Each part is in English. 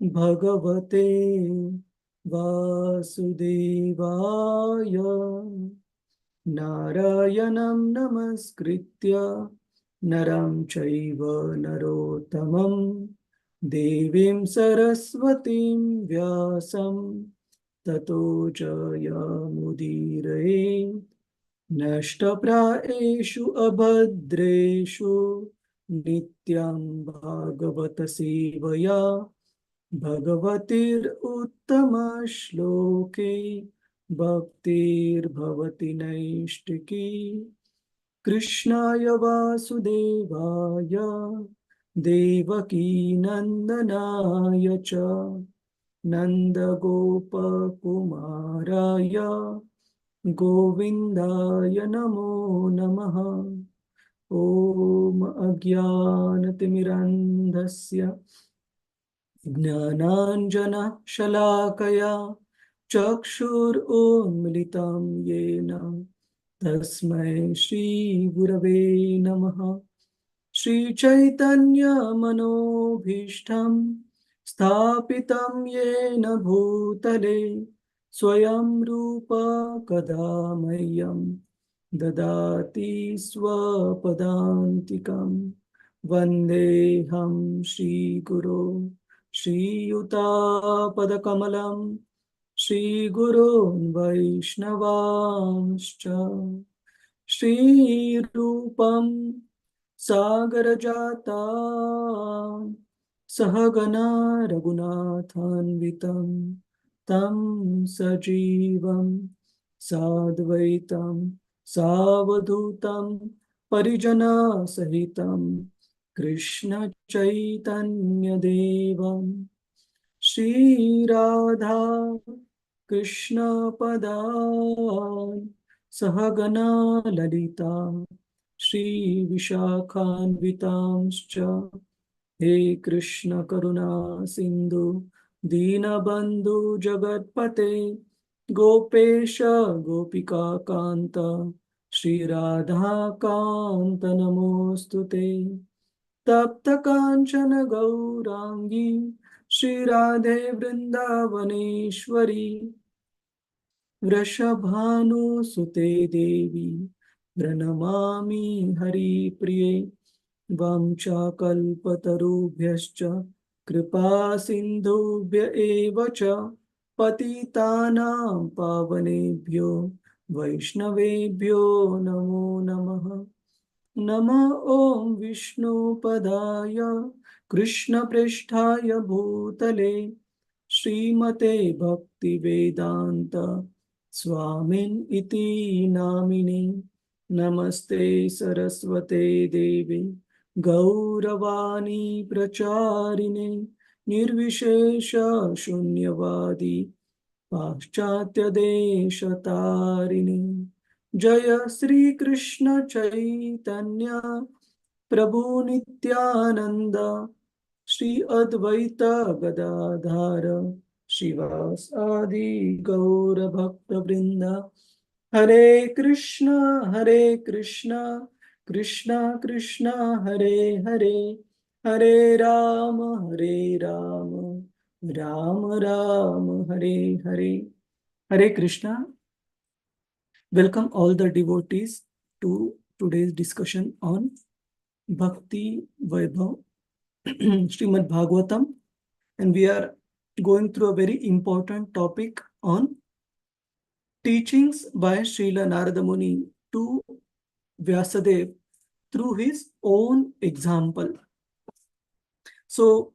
Bhagavate Vasudevaya Narayanam Namaskritya Naram Chaiva Narottamam Devim Saraswatim Vyasam Tato Jayamudiraye Nashtapraeshu Abhadreshu Nityam Bhagavata Sevaya Bhagavatir Uttama Shloke Bhaktir Bhavati Naishtiki Krishnaya Vasudevaya Devaki Nandanaya Cha Nanda Gopa Kumaraya Govindaya Namo Namaha Om Ajnanatirmirandhasya Jnananjana Shalakaya Chakshur-unmilitam yena Tasmai Shri Gurave Namaha Shri Chaitanya Manobhishtam Sthapitam yena bhutale Swayam Rupa Kadamayyam Dadati Swapadantikam Vandeham Shri Guru Shri Yuta Padakamalam Shri Guru Vaishnavamscha Shri Rupam Sagarajata Sahagana Raghunathanvitam Tam Sajivam Sadvaitam Savadhutam Parijana Sahitam Krishna Chaitanya Devam Shri Radha Krishna Padan Sahagana Lalita Shri Vishakhanvitamscha He Krishna Karuna Sindhu Dinabandhu Jagatpate Gopesha Gopika Kanta Shri Radha Kanta Namostute Tapta Kanchana Gaurangi Shri Radhe Vrindavaneshwari Vrishabhanu Sute Devi Pranamami Hari Priye Vamcha Kalpatarubhyascha Kripa Sindhubhya Evacha Patitanam Pavanebhyo Vaishnavebhyo Namo Namaha Nama Om Vishnu Padaya Krishna Pristhaya Bhutale Srimate Bhakti Vedanta Swamin Iti Namini Namaste Saraswate Devi Gauravani Pracharine Nirvishesha Shunyavadi Paschatya Deshatarine Jaya Sri Krishna Chaitanya Prabhu Nityananda Shri Advaita Gadadhara Shivas Adi Gaura Bhakta Vrinda Hare Krishna Krishna Krishna Hare Hare Hare Rama Rama Rama Hare Hare Hare Krishna. Welcome all the devotees to today's discussion on Bhakti Vaibhav Srimad Bhagavatam, and we are going through a very important topic on teachings by Srila Narada Muni to Vyasadev through his own example. So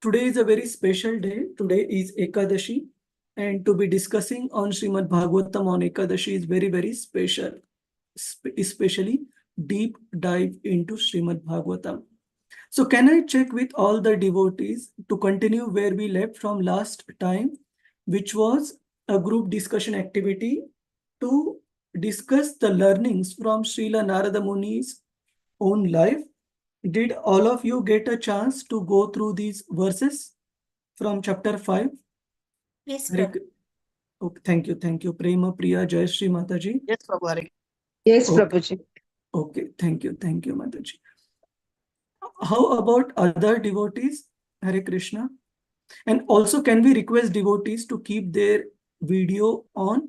today is a very special day. Today is Ekadashi, and to be discussing on Srimad Bhagavatam on Ekadashi is very, very special, especially deep dive into Srimad Bhagavatam. So can I check with all the devotees to continue where we left from last time, which was a group discussion activity to discuss the learnings from Srila Narada Muni's own life. Did all of you get a chance to go through these verses from chapter 5? Yes, Prabhu. Okay, thank you. Prema Priya Jai Shri Mataji. Yes, Prabhu. Yes, Okay. Prabhuji. Okay, thank you, Mataji. How about other devotees? Hare Krishna. And also, can we request devotees to keep their video on?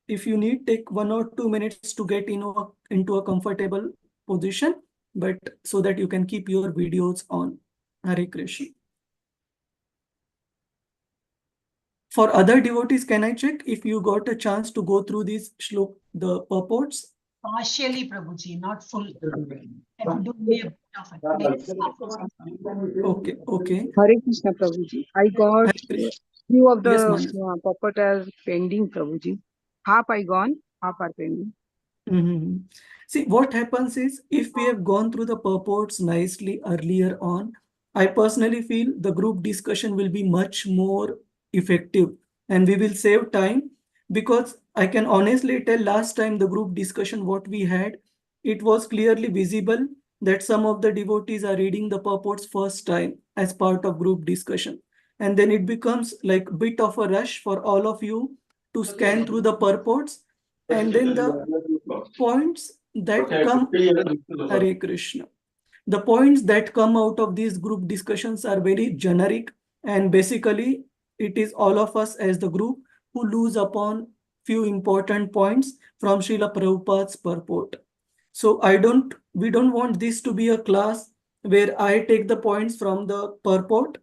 If you need, take 1 or 2 minutes to get into a comfortable position, but so that you can keep your videos on. Hare Krishna. For other devotees, can I check if you got a chance to go through these shlok, the purports? Partially, Prabhuji, not full. Have to do me a bit of it. Okay. Hare Krishna, Prabhuji. I got few of the purport as pending, Prabhuji. Half I gone, half are pending. See, what happens is, if we have gone through the purports nicely earlier on, I personally feel the group discussion will be much more effective and we will save time, because I can honestly tell last time the group discussion what we had, it was clearly visible that some of the devotees are reading the purports first time as part of group discussion. And then it becomes like a bit of a rush for all of you to scan through the purports, and then the points that come, Hare Krishna. The points that come out of these group discussions are very generic, and basically it is all of us as the group who lose upon few important points from Srila Prabhupada's purport. So we don't want this to be a class where I take the points from the purport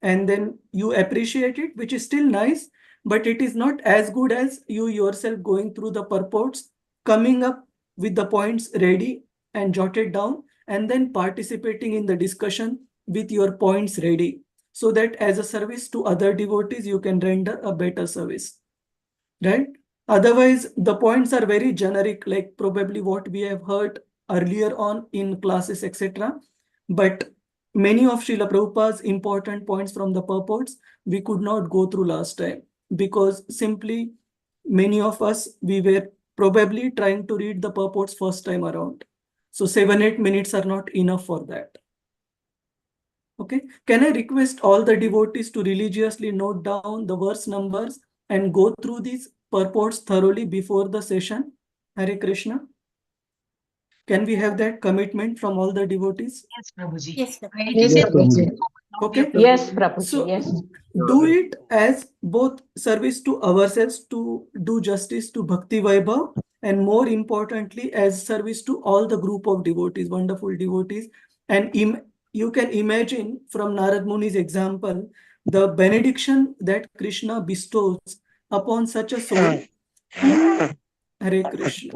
and then you appreciate it, which is still nice, but it is not as good as you yourself going through the purports, coming up with the points ready and jotted down, and then participating in the discussion with your points ready, so that as a service to other devotees, you can render a better service, right? Otherwise, the points are very generic, like probably what we have heard earlier on in classes, etc. But many of Srila Prabhupada's important points from the purports, we could not go through last time, because simply many of us, we were probably trying to read the purports first time around. So 7-8 minutes are not enough for that. Okay, can I request all the devotees to religiously note down the verse numbers and go through these purports thoroughly before the session? Hare Krishna. Can we have that commitment from all the devotees? Yes, Prabhuji. Yes, sir. Yes, Prabhuji. Okay. Yes, Prabhuji. So Yes. do it as both service to ourselves to do justice to Bhakti Vaibhav, and more importantly as service to all the group of devotees, wonderful devotees. And you can imagine from Narad Muni's example, the benediction that Krishna bestows upon such a soul. Hare Krishna.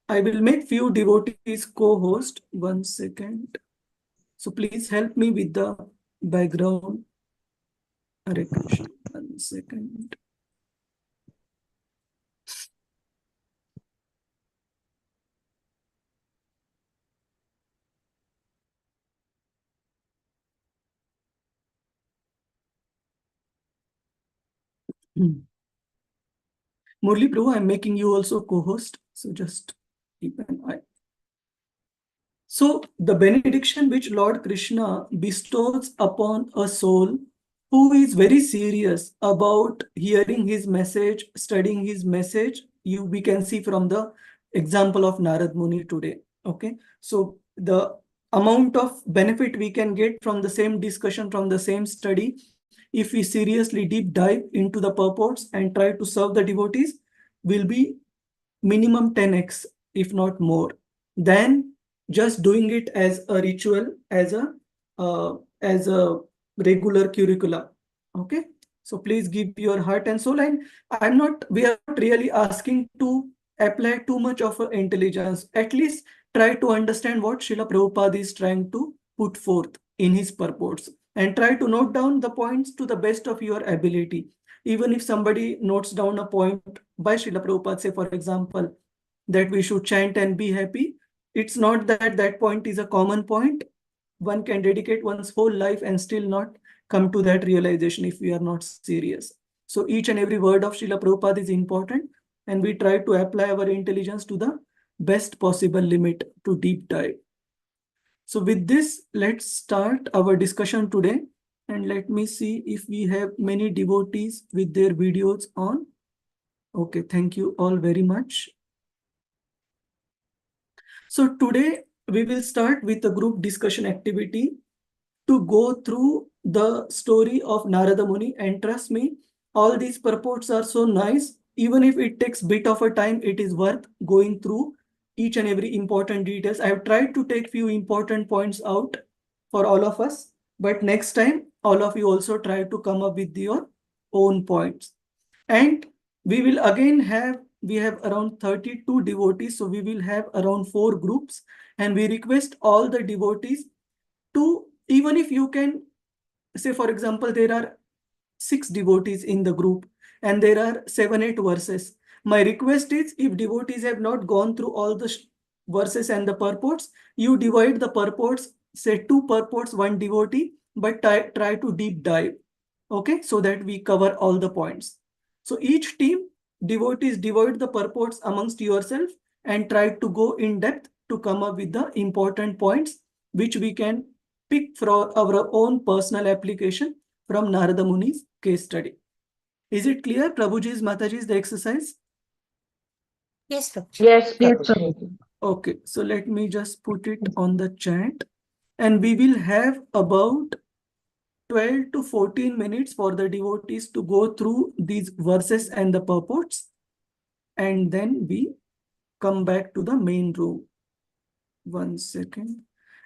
I will make few devotees co-host. 1 second. So please help me with the background. Hare Krishna. 1 second. Murli Prabhu, I'm making you also co-host. So just keep an eye. So the benediction which Lord Krishna bestows upon a soul who is very serious about hearing his message, studying his message, we can see from the example of Narad Muni today. Okay, so the amount of benefit we can get from the same discussion, from the same study, if we seriously deep dive into the purports and try to serve the devotees, will be minimum 10x, if not more, than just doing it as a ritual, as a regular curricula. Okay, so please give your heart and soul. And we are not really asking to apply too much of intelligence. At least try to understand what Srila Prabhupada is trying to put forth in his purports, and try to note down the points to the best of your ability. Even if somebody notes down a point by Srila Prabhupada, say for example, that we should chant and be happy, it's not that that point is a common point. One can dedicate one's whole life and still not come to that realization if we are not serious. So each and every word of Srila Prabhupada is important, and we try to apply our intelligence to the best possible limit to deep dive. So with this, let's start our discussion today. And let me see if we have many devotees with their videos on. Okay, thank you all very much. So today we will start with a group discussion activity. to go through the story of Narada Muni, and trust me, all these purports are so nice. Even if it takes bit of a time, it is worth going through each and every important details. I have tried to take few important points out for all of us, but next time, all of you also try to come up with your own points. And we have around 32 devotees, so we will have around 4 groups, and we request all the devotees to, even if you can say, for example, there are 6 devotees in the group and there are 7-8 verses. My request is, if devotees have not gone through all the verses and the purports, you divide the purports, say 2 purports, 1 devotee, but try to deep dive, okay, so that we cover all the points. So each team, devotees, divide the purports amongst yourself and try to go in depth to come up with the important points which we can pick for our own personal application from Narada Muni's case study. Is it clear, Prabhuji's, Mataji's, the exercise? Yes, Prabhuji. Yes, Prabhuji. Okay, so let me just put it on the chat, and we will have about 12 to 14 minutes for the devotees to go through these verses and the purports, and then we come back to the main room. 1 second.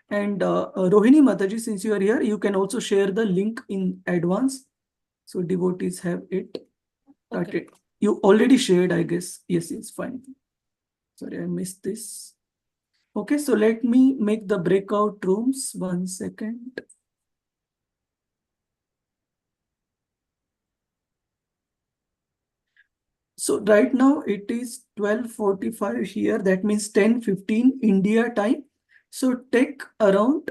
And Rohini Mataji, since you are here, you can also share the link in advance, so devotees have it. Okay. You already shared, I guess. Yes, it's fine. Sorry, I missed this. Okay, so let me make the breakout rooms. 1 second. So right now it is 12:45 here. That means 10:15 India time. So take around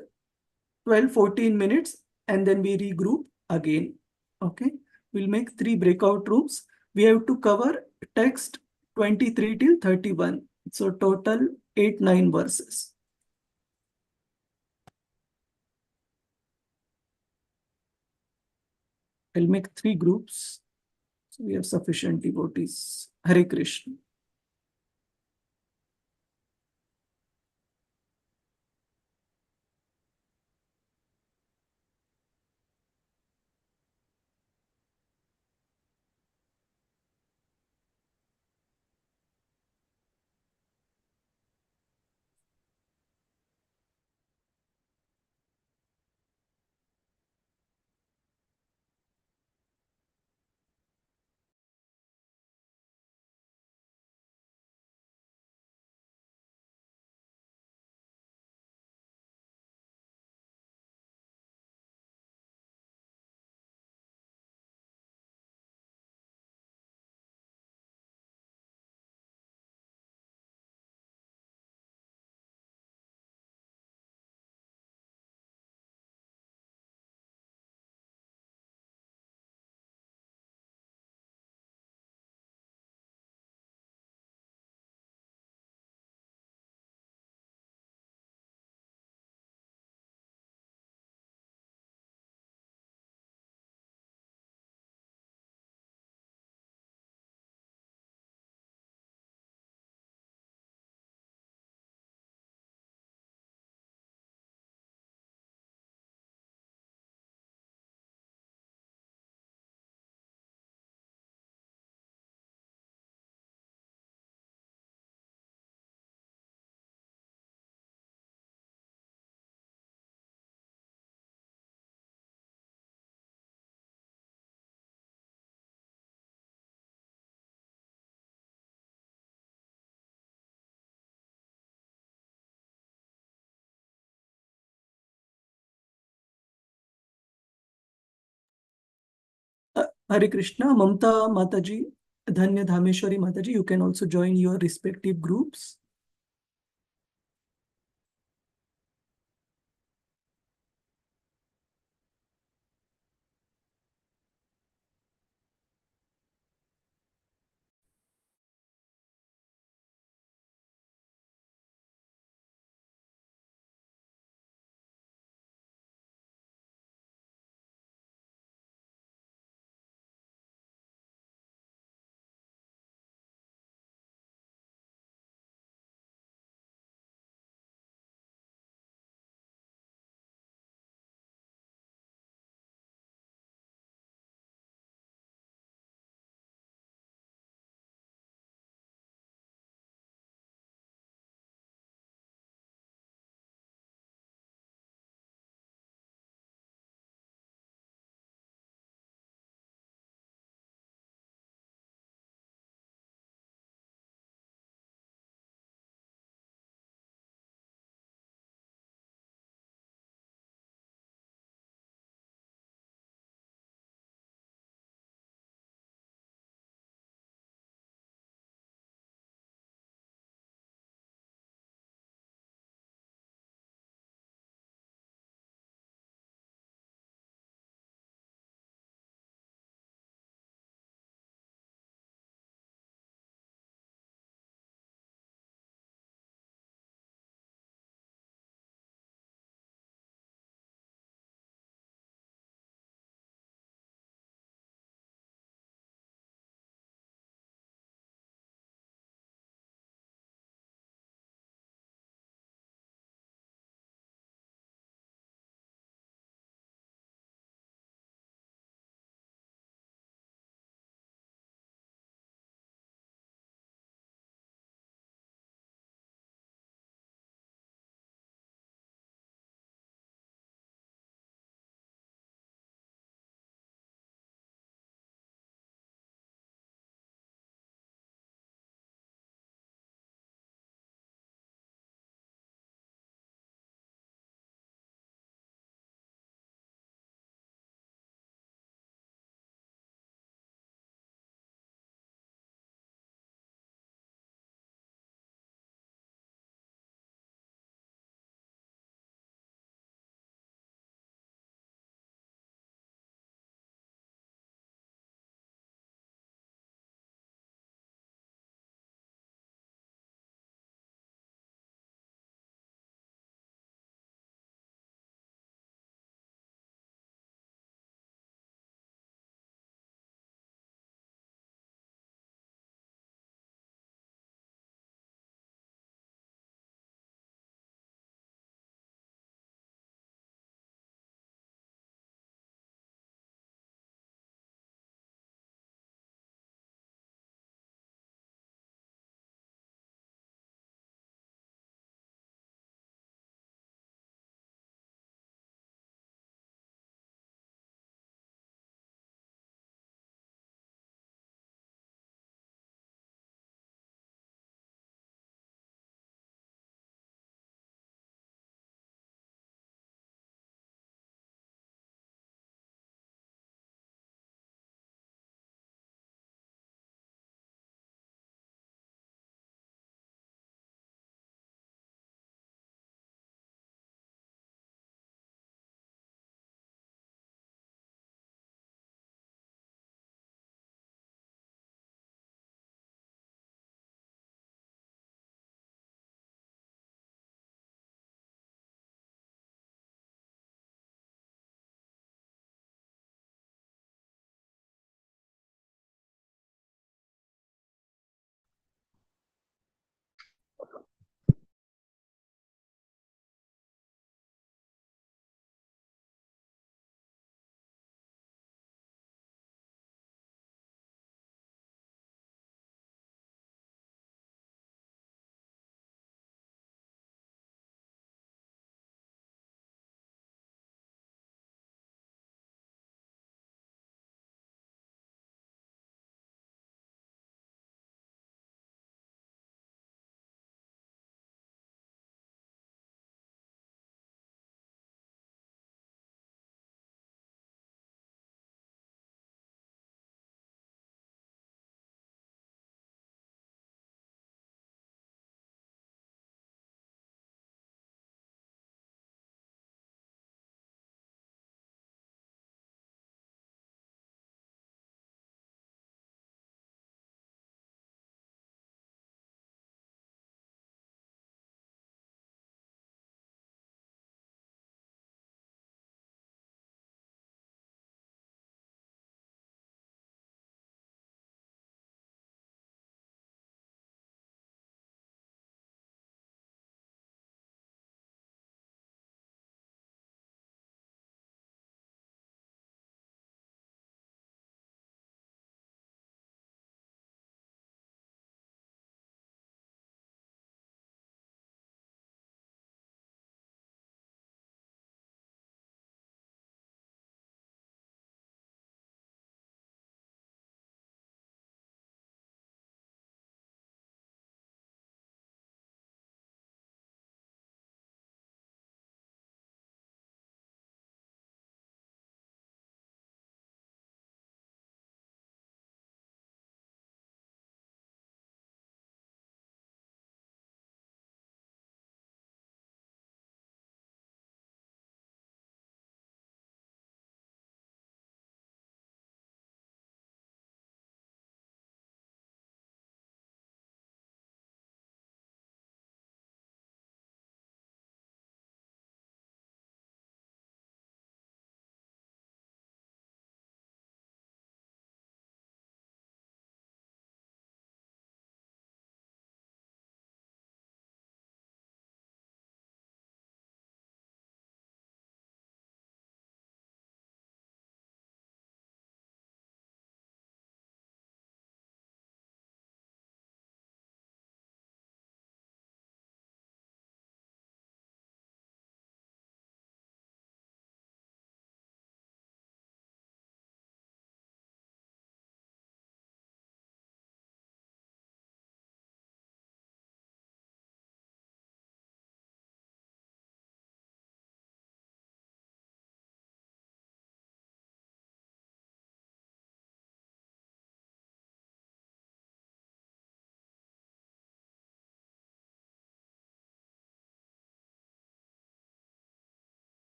12-14 minutes and then we regroup again. Okay, we'll make 3 breakout rooms. We have to cover text 23 till 31. So total 8-9 verses. I'll make 3 groups. So we have sufficient devotees. Hare Krishna. Hare Krishna. Mamta Mataji, Dhanya Dhameshwari Mataji, you can also join your respective groups.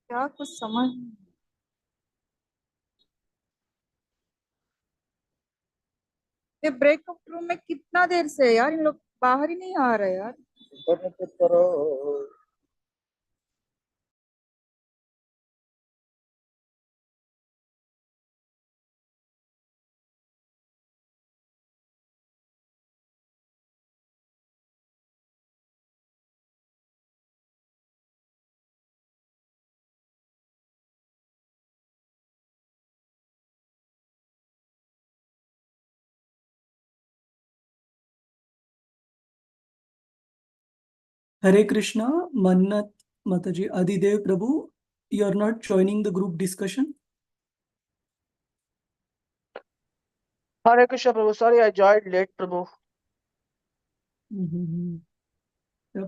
क्या कुछ समझ ये breakup room में कितना देर से है यार, इन लोग बाहर ही नहीं आ रहे यार। Hare Krishna, Mannat Mataji, Adidev Prabhu, you are not joining the group discussion. Hare Krishna, Prabhu. Sorry, I joined late, Prabhu.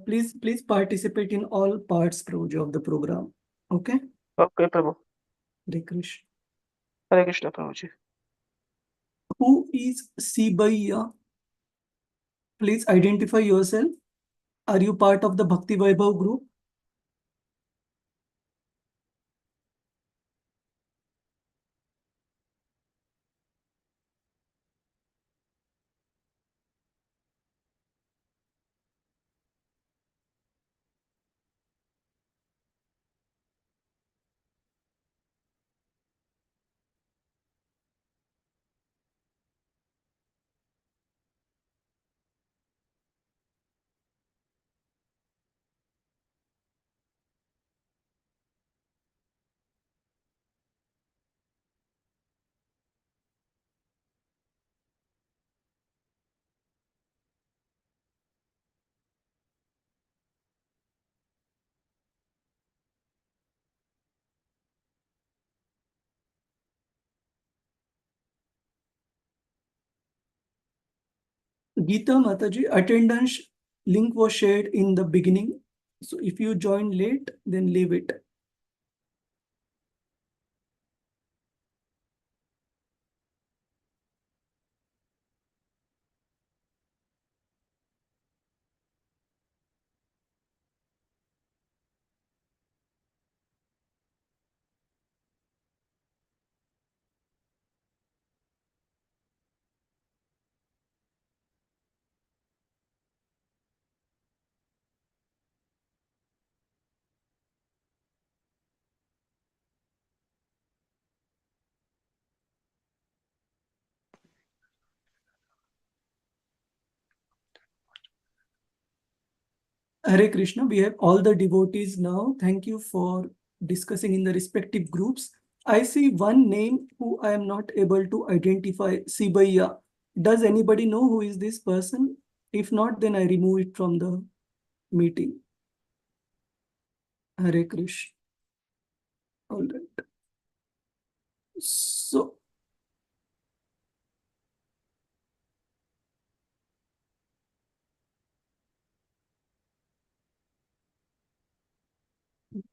Please participate in all parts, Prabhuji, of the program. Okay? Okay, Prabhu. Hare Krishna. Hare Krishna, Prabhuji. Who is Sibaya? Please identify yourself. Are you part of the Bhakti Vaibhav group? Gita Mataji, attendance link was shared in the beginning. So if you join late, then leave it. Hare Krishna, we have all the devotees now. Thank you for discussing in the respective groups. I see one name who I am not able to identify, Sibaya. Does anybody know who is this person? If not, then I remove it from the meeting. Hare Krishna. All right. So,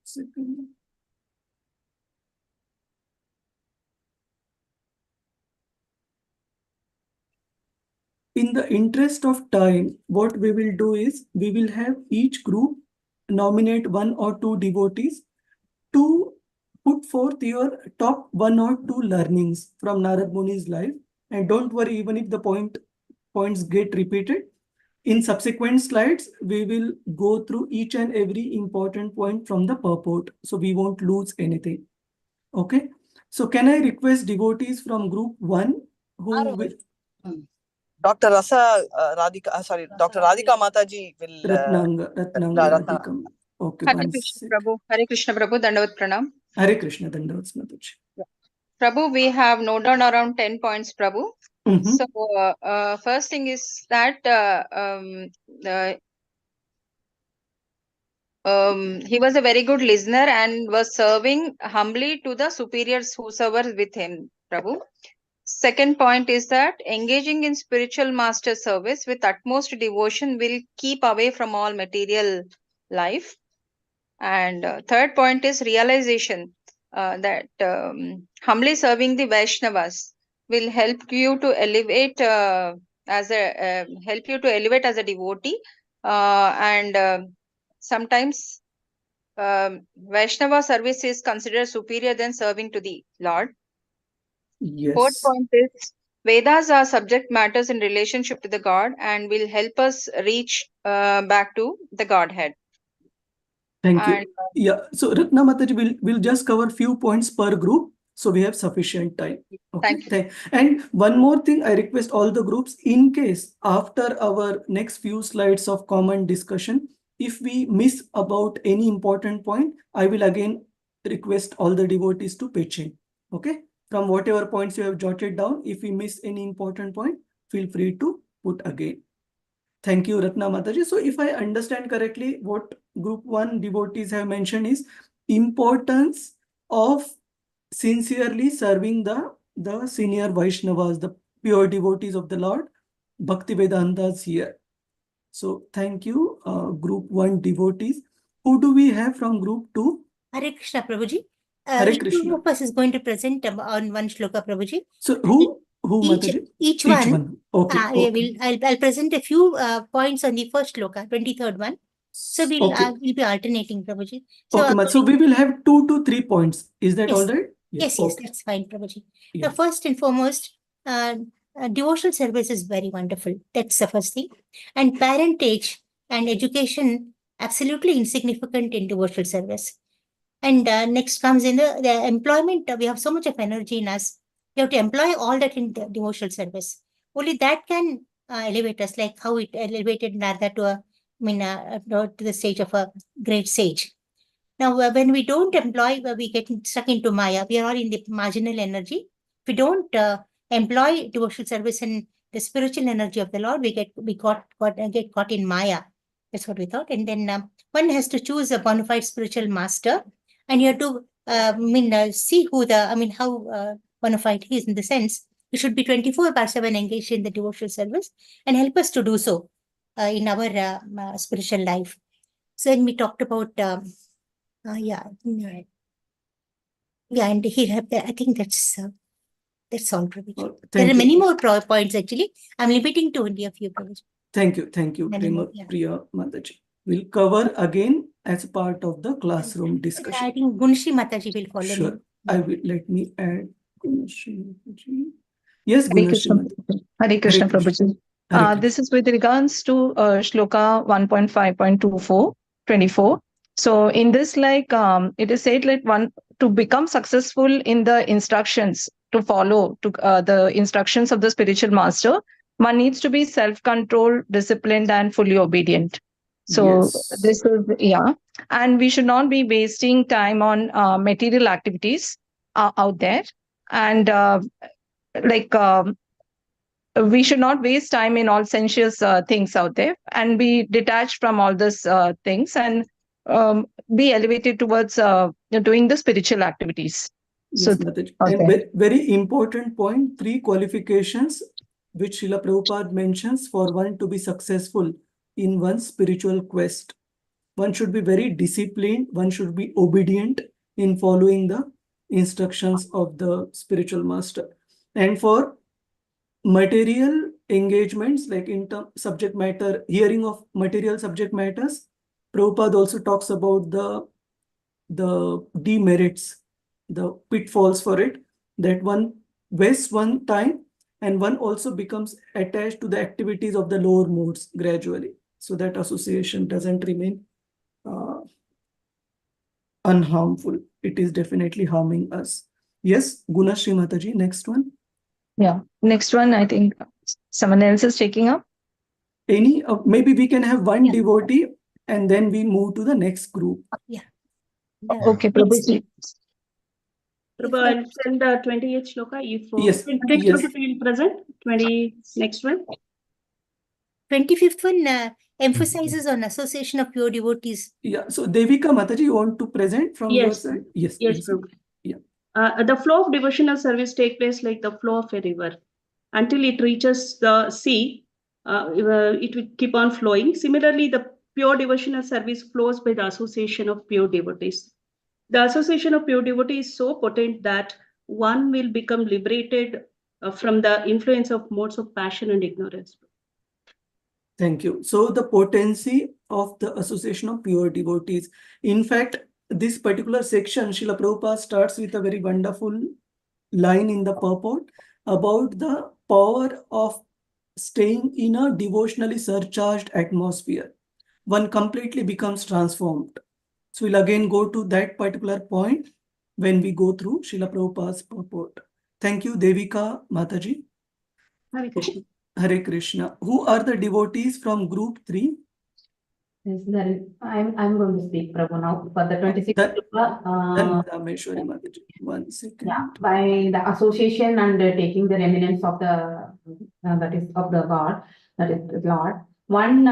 second. In the interest of time, what we will do is we will have each group nominate one or two devotees to put forth your top one or two learnings from Narad Muni's life. And don't worry, even if the points get repeated, in subsequent slides, we will go through each and every important point from the purport. So we won't lose anything. Okay. So can I request devotees from group 1 who will... Dr. Dr. Radhika Mataji will... Ratnanga Radhikam. Okay, Hare one Krishna sec. Prabhu. Hare Krishna Prabhu. Dandavat Pranam. Hare Krishna, Dandavat Mataji. Prabhu, we have noted down around 10 points, Prabhu. Mhm. So, first thing is that he was a very good listener and was serving humbly to the superiors whosoever with him, Prabhu. Second point is that engaging in spiritual master service with utmost devotion will keep away from all material life. And third point is realization that humbly serving the Vaishnavas will help you to elevate as a devotee, and sometimes Vaishnava service is considered superior than serving to the Lord. Fourth Yes. point is Vedas are subject matters in relationship to the God and will help us reach back to the Godhead. Thank And you. Yeah. So Ratna Mataji will just cover few points per group, so we have sufficient time. Okay. thank you. And one more thing, I request all the groups, in case after our next few slides of common discussion, if we miss about any important point, I will again request all the devotees to pitch in. Okay. From whatever points you have jotted down, if we miss any important point, feel free to put again. Thank you, Ratna Mataji. So if I understand correctly, what group 1 devotees have mentioned is importance of sincerely serving the senior Vaishnavas, the pure devotees of the Lord, Bhakti Vedantas here. So thank you, group 1 devotees. Who do we have from group 2? Hare Krishna, Prabhuji. Hare Each Krishna. one of us is going to present on one shloka, Prabhuji. So who Mataji? Each one. Okay. I'll present a few points on the first shloka, 23rd one. So we'll be alternating, Prabhuji. So, okay, so we will have 2 to 3 points. Is that yes, all right? Yes, that's fine, Prabhuji. Yeah. The first and foremost, devotional service is very wonderful. That's the first thing. And parentage and education, absolutely insignificant in devotional service. And next comes in the employment. We have so much of energy in us. We have to employ all that in the devotional service. Only that can elevate us, like how it elevated Narada to the stage of a great sage. Now, when we don't employ, we get stuck into Maya. We are all in the marginal energy. If we don't employ devotional service and the spiritual energy of the Lord, we get caught in Maya. That's what we thought. And then one has to choose a bona fide spiritual master, and you have to see how bona fide he is, in the sense we should be 24/7 engaged in the devotional service and help us to do so in our spiritual life. So then we talked about and here I think that's all. There are many more points actually. I'm limiting to only a few points. Thank you, Priya Mataji. We'll cover again as part of the classroom discussion. I think Gunshri Mataji will follow. Sure. Let me add Gunshri Mataji. Yes, Gunshri Mataji. Hare Krishna, Prabhuji. This is with regards to Shloka 1.5.24, 24. So in this, it is said to become successful in the instructions, to follow the instructions of the spiritual master, one needs to be self-controlled, disciplined, and fully obedient. So this is, and we should not be wasting time on material activities out there. And we should not waste time in all sensuous things out there, and be detached from all these things, and be elevated towards doing the spiritual activities. Yes, and very important point, 3 qualifications which Srila Prabhupada mentions for one to be successful in one's spiritual quest. One should be very disciplined, one should be obedient in following the instructions of the spiritual master. And for material engagements, like in subject matter, hearing of material subject matters, Prabhupada also talks about the demerits, the pitfalls for it, that one wastes one time and one also becomes attached to the activities of the lower modes gradually. So that association doesn't remain unharmful. It is definitely harming us. Yes, Gunashri Mataji, next one. Yeah, next one, I think someone else is taking up. Maybe we can have one devotee and then we move to the next group. Okay, Prabhuji. Prabhu, I'll send the 28th shloka if yes. will present. 20 next one. 25th one emphasizes on association of pure devotees. Yeah. So Devika Mataji, you want to present from your side? Yes. Yes, Prabhu. Yeah. The flow of devotional service takes place like the flow of a river. Until it reaches the sea, it will keep on flowing. Similarly, the pure devotional service flows by the association of pure devotees. The association of pure devotees is so potent that one will become liberated from the influence of modes of passion and ignorance. Thank you. So the potency of the association of pure devotees. In fact, this particular section, Srila Prabhupada starts with a very wonderful line in the purport about the power of staying in a devotionally surcharged atmosphere. One completely becomes transformed. So we'll again go to that particular point when we go through Srila Prabhupada's purport. Thank you, Devika Mataji. Hare Krishna. Hare Krishna. Who are the devotees from group 3? Yes, then I'm going to speak, Prabhu, now for the 26th. Then Rameshwari Mataji. 1 second. Yeah, by the association and taking the remnants of the that is of the God, that is the Lord. One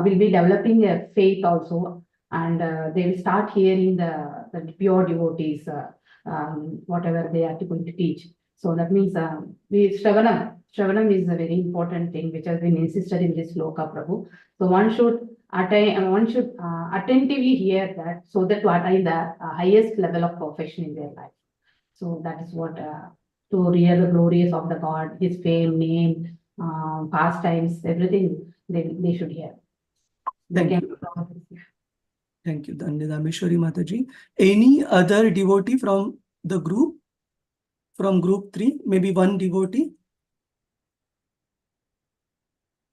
will be developing a faith also, and they will start hearing the pure devotees, whatever they are going to teach. So that means Shravanam is a very important thing which has been insisted in this sloka, Prabhu. So one should attentively hear that, so that to attain the highest level of perfection in their life. So that is what to hear the glories of the God, His fame, name, pastimes, everything they should hear. Thank you. Thank you, Rameshwari Mataji. Any other devotee from the group? From group 3, maybe one devotee.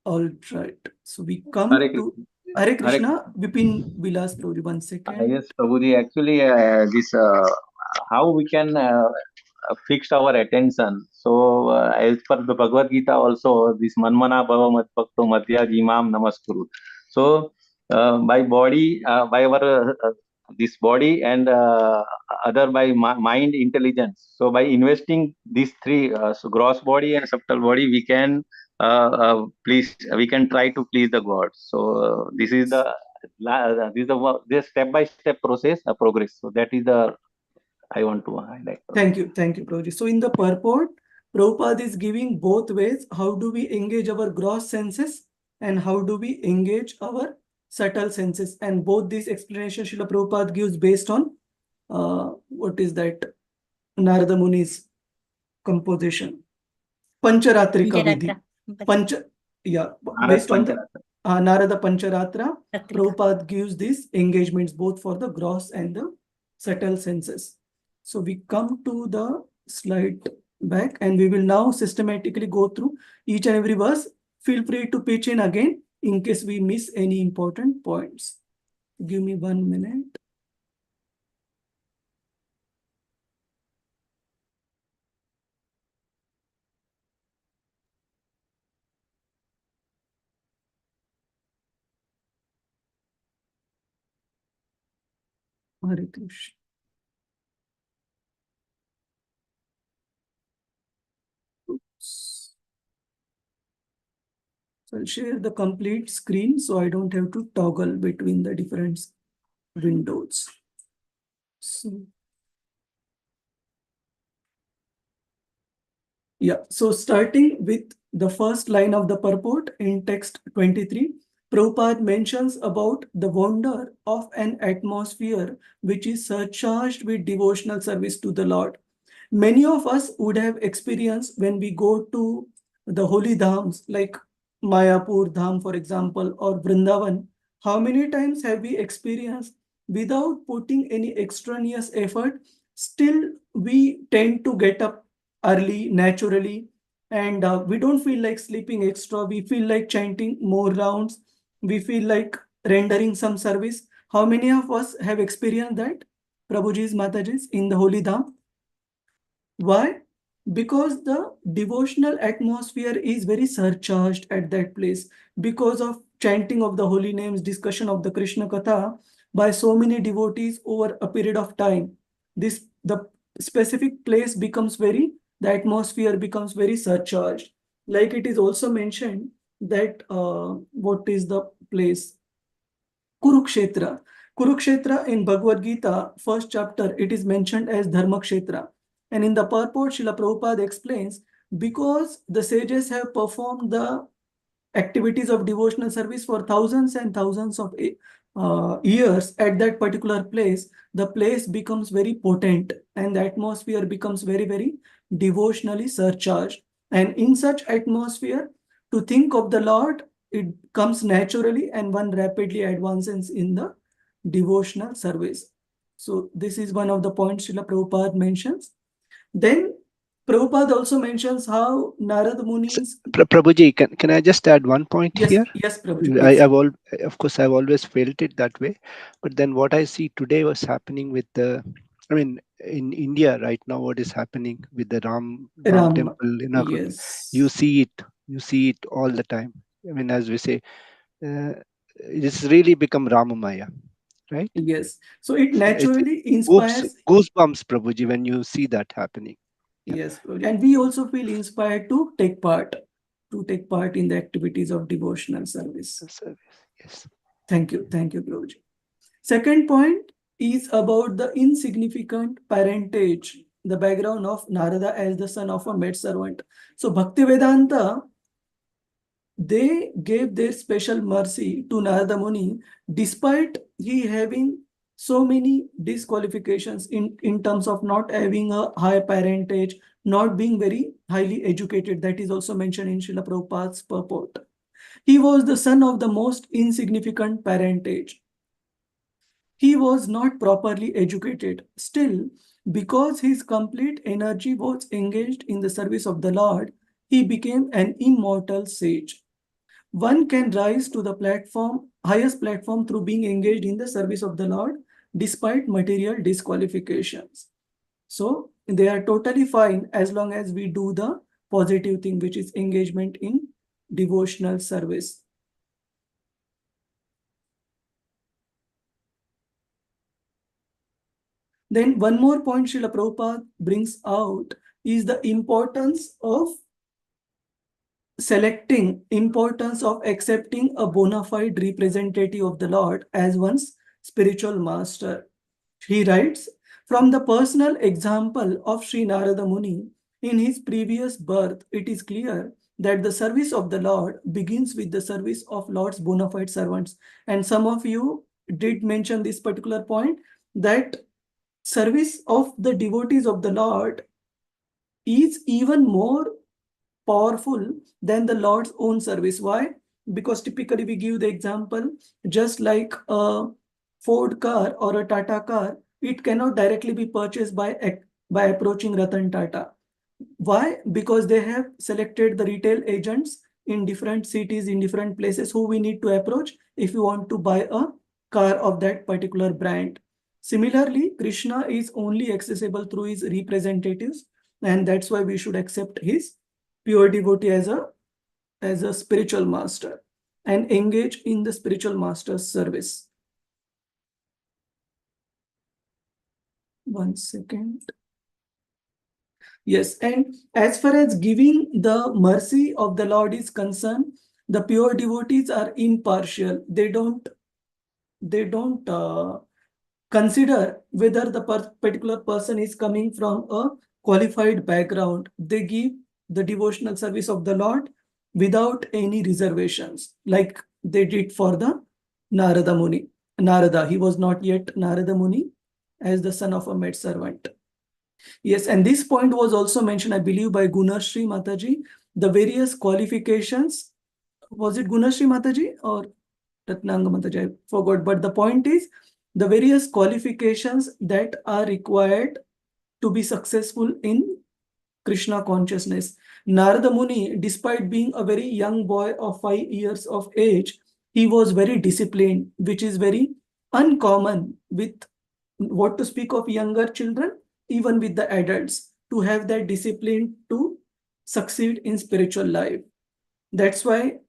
All right. So we come to Hare Krishna, Vipin Vilas Prabhuji. 1 second. Yes, Prabhuji, actually, this how we can fix our attention. So, as per the Bhagavad Gita, also this Manmana Bhava Mat Bhakto Madhya Jimam Namaskuru. So, by body, by our this body and other by mind intelligence. So, by investing these three, so gross body and subtle body, we can we can try to please the God. So, this is the this step-by-step process, progress. So that is the I want to highlight. Thank you, Prabhuji. So in the purport, Prabhupada is giving both ways. How do we engage our gross senses and how do we engage our subtle senses? And both these explanations Srila Prabhupada gives based on what is that? Narada Muni's composition. Pancharatrika Vidhi. Based on the Narada Pancharatra, Prabhupada gives these engagements both for the gross and the subtle senses. So we come to the slide back and we will now systematically go through each and every verse. Feel free to pitch in again in case we miss any important points. Give me 1 minute. Hare Krishna. Oops. So I'll share the complete screen so I don't have to toggle between the different windows. So, so starting with the first line of the purport in text 23, Prabhupada mentions about the wonder of an atmosphere which is surcharged with devotional service to the Lord. Many of us would have experienced when we go to the holy dhams like Mayapur Dham, for example, or Vrindavan. How many times have we experienced without putting any extraneous effort, still we tend to get up early, naturally, and we don't feel like sleeping extra. We feel like chanting more rounds. We feel like rendering some service. How many of us have experienced that, Prabhuji's, Mataji's, in the holy dham? Why? Because the devotional atmosphere is very surcharged at that place because of chanting of the holy names, discussion of the Krishna Katha by so many devotees over a period of time. The specific place becomes the atmosphere becomes very surcharged. Like it is also mentioned that what is the place? Kurukshetra. Kurukshetra in Bhagavad Gita, 1st chapter, it is mentioned as Dharmakshetra. And in the purport, Srila Prabhupada explains, because the sages have performed the activities of devotional service for thousands and thousands of years at that particular place, the place becomes very potent and the atmosphere becomes very, very devotionally surcharged. And in such atmosphere, to think of the Lord it comes naturally and one rapidly advances in the devotional service. So this is one of the points Srila Prabhupada mentions. Then Prabhupada also mentions how Narada Muni's... Prabhuji, can I just add one point here? Yes, Prabhuji, please. Of course, I've always felt it that way. But then what I see today was happening with in India right now, what is happening with the Ram temple, yes. you see it all the time. I mean, as we say, it's really become Ramamaya, right? Yes. So it naturally inspires goosebumps, Prabhuji, when you see that happening. Yes, and we also feel inspired to take part in the activities of devotional service. Yes. Thank you, Prabhuji. Second point is about the insignificant parentage, the background of Narada as the son of a maidservant. So Bhaktivedanta, they gave their special mercy to Narada Muni despite he having so many disqualifications in terms of not having a high parentage, not being very highly educated. That is also mentioned in Srila Prabhupada's purport. He was the son of the most insignificant parentage. He was not properly educated. Still, because his complete energy was engaged in the service of the Lord, he became an immortal sage. One can rise to the highest platform through being engaged in the service of the Lord despite material disqualifications. So they are totally fine as long as we do the positive thing, which is engagement in devotional service. Then one more point Srila Prabhupada brings out is the importance of accepting a bona fide representative of the Lord as one's spiritual master. He writes, from the personal example of Sri Narada Muni in his previous birth, it is clear that the service of the Lord begins with the service of Lord's bona fide servants. And some of you did mention this particular point, that service of the devotees of the Lord is even more powerful than the Lord's own service. Why? Because typically we give the example, just like a Ford car or a Tata car, it cannot directly be purchased by approaching Ratan Tata. Why? Because they have selected the retail agents in different cities, in different places, who we need to approach if you want to buy a car of that particular brand. Similarly, Krishna is only accessible through his representatives, and that's why we should accept his pure devotee as a spiritual master and engage in the spiritual master's service. One second. Yes, and as far as giving the mercy of the Lord is concerned, the pure devotees are impartial. They don't consider whether the particular person is coming from a qualified background. They give the devotional service of the Lord without any reservations, like they did for the Narada Muni. Narada, he was not yet Narada Muni as the son of a maidservant. Yes, and this point was also mentioned, I believe, by Gunashri Mataji, the various qualifications. Was it Gunashri Mataji or Ratnanga Mataji? I forgot. But the point is, the various qualifications that are required to be successful in Krishna consciousness. Narada Muni, despite being a very young boy of 5 years of age, he was very disciplined, which is very uncommon with, what to speak of younger children, even with the adults, to have that discipline to succeed in spiritual life. That's why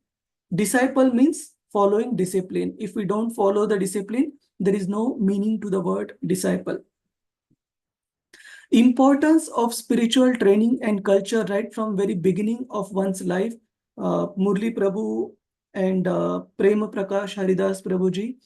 disciple means following discipline. If we don't follow the discipline, there is no meaning to the word disciple. Importance of spiritual training and culture right from very beginning of one's life. Murli Prabhu and Prema Prakash Haridas Prabhuji,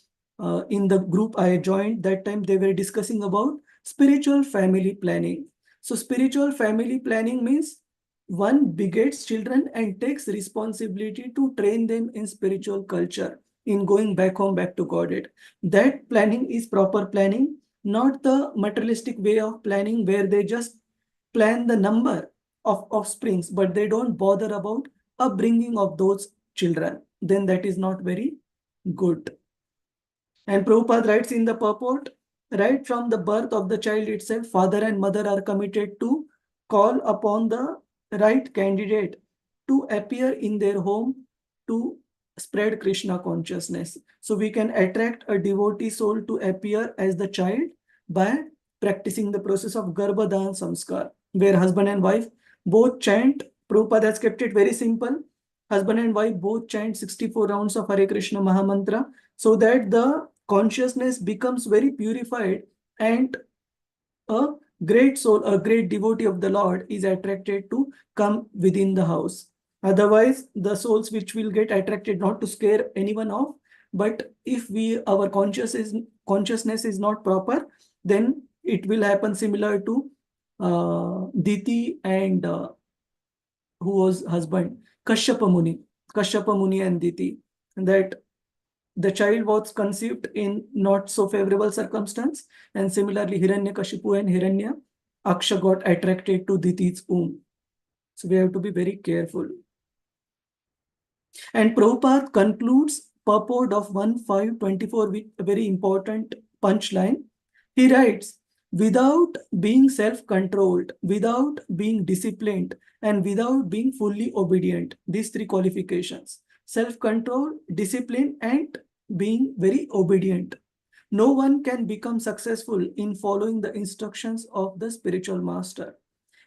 in the group I joined, that time they were discussing about spiritual family planning. So spiritual family planning means one begets children and takes responsibility to train them in spiritual culture, in going back home, back to Godhead. That planning is proper planning, not the materialistic way of planning where they just plan the number of offsprings, but they don't bother about upbringing of those children. then that is not very good. And Prabhupada writes in the purport, right from the birth of the child itself, father and mother are committed to call upon the right candidate to appear in their home to spread Krishna consciousness. So we can attract a devotee soul to appear as the child by practicing the process of Garbhadan Samskar, where husband and wife both chant. Prabhupada has kept it very simple. Husband and wife both chant 64 rounds of Hare Krishna Mahamantra, so that the consciousness becomes very purified and a great soul, a great devotee of the Lord is attracted to come within the house. Otherwise, the souls which will get attracted, not to scare anyone off, but if our consciousness is not proper, then it will happen similar to Diti and who was husband, Kashyapa Muni and Diti, that the child was conceived in not so favorable circumstance, and similarly Hiranyakashipu and Hiranyaksha got attracted to Diti's womb. So we have to be very careful. And Prabhupada concludes purport of 1.5.24 with a very important punchline. He writes, without being self-controlled, without being disciplined, and without being fully obedient, these three qualifications, self-control, discipline, and being very obedient, no one can become successful in following the instructions of the spiritual master.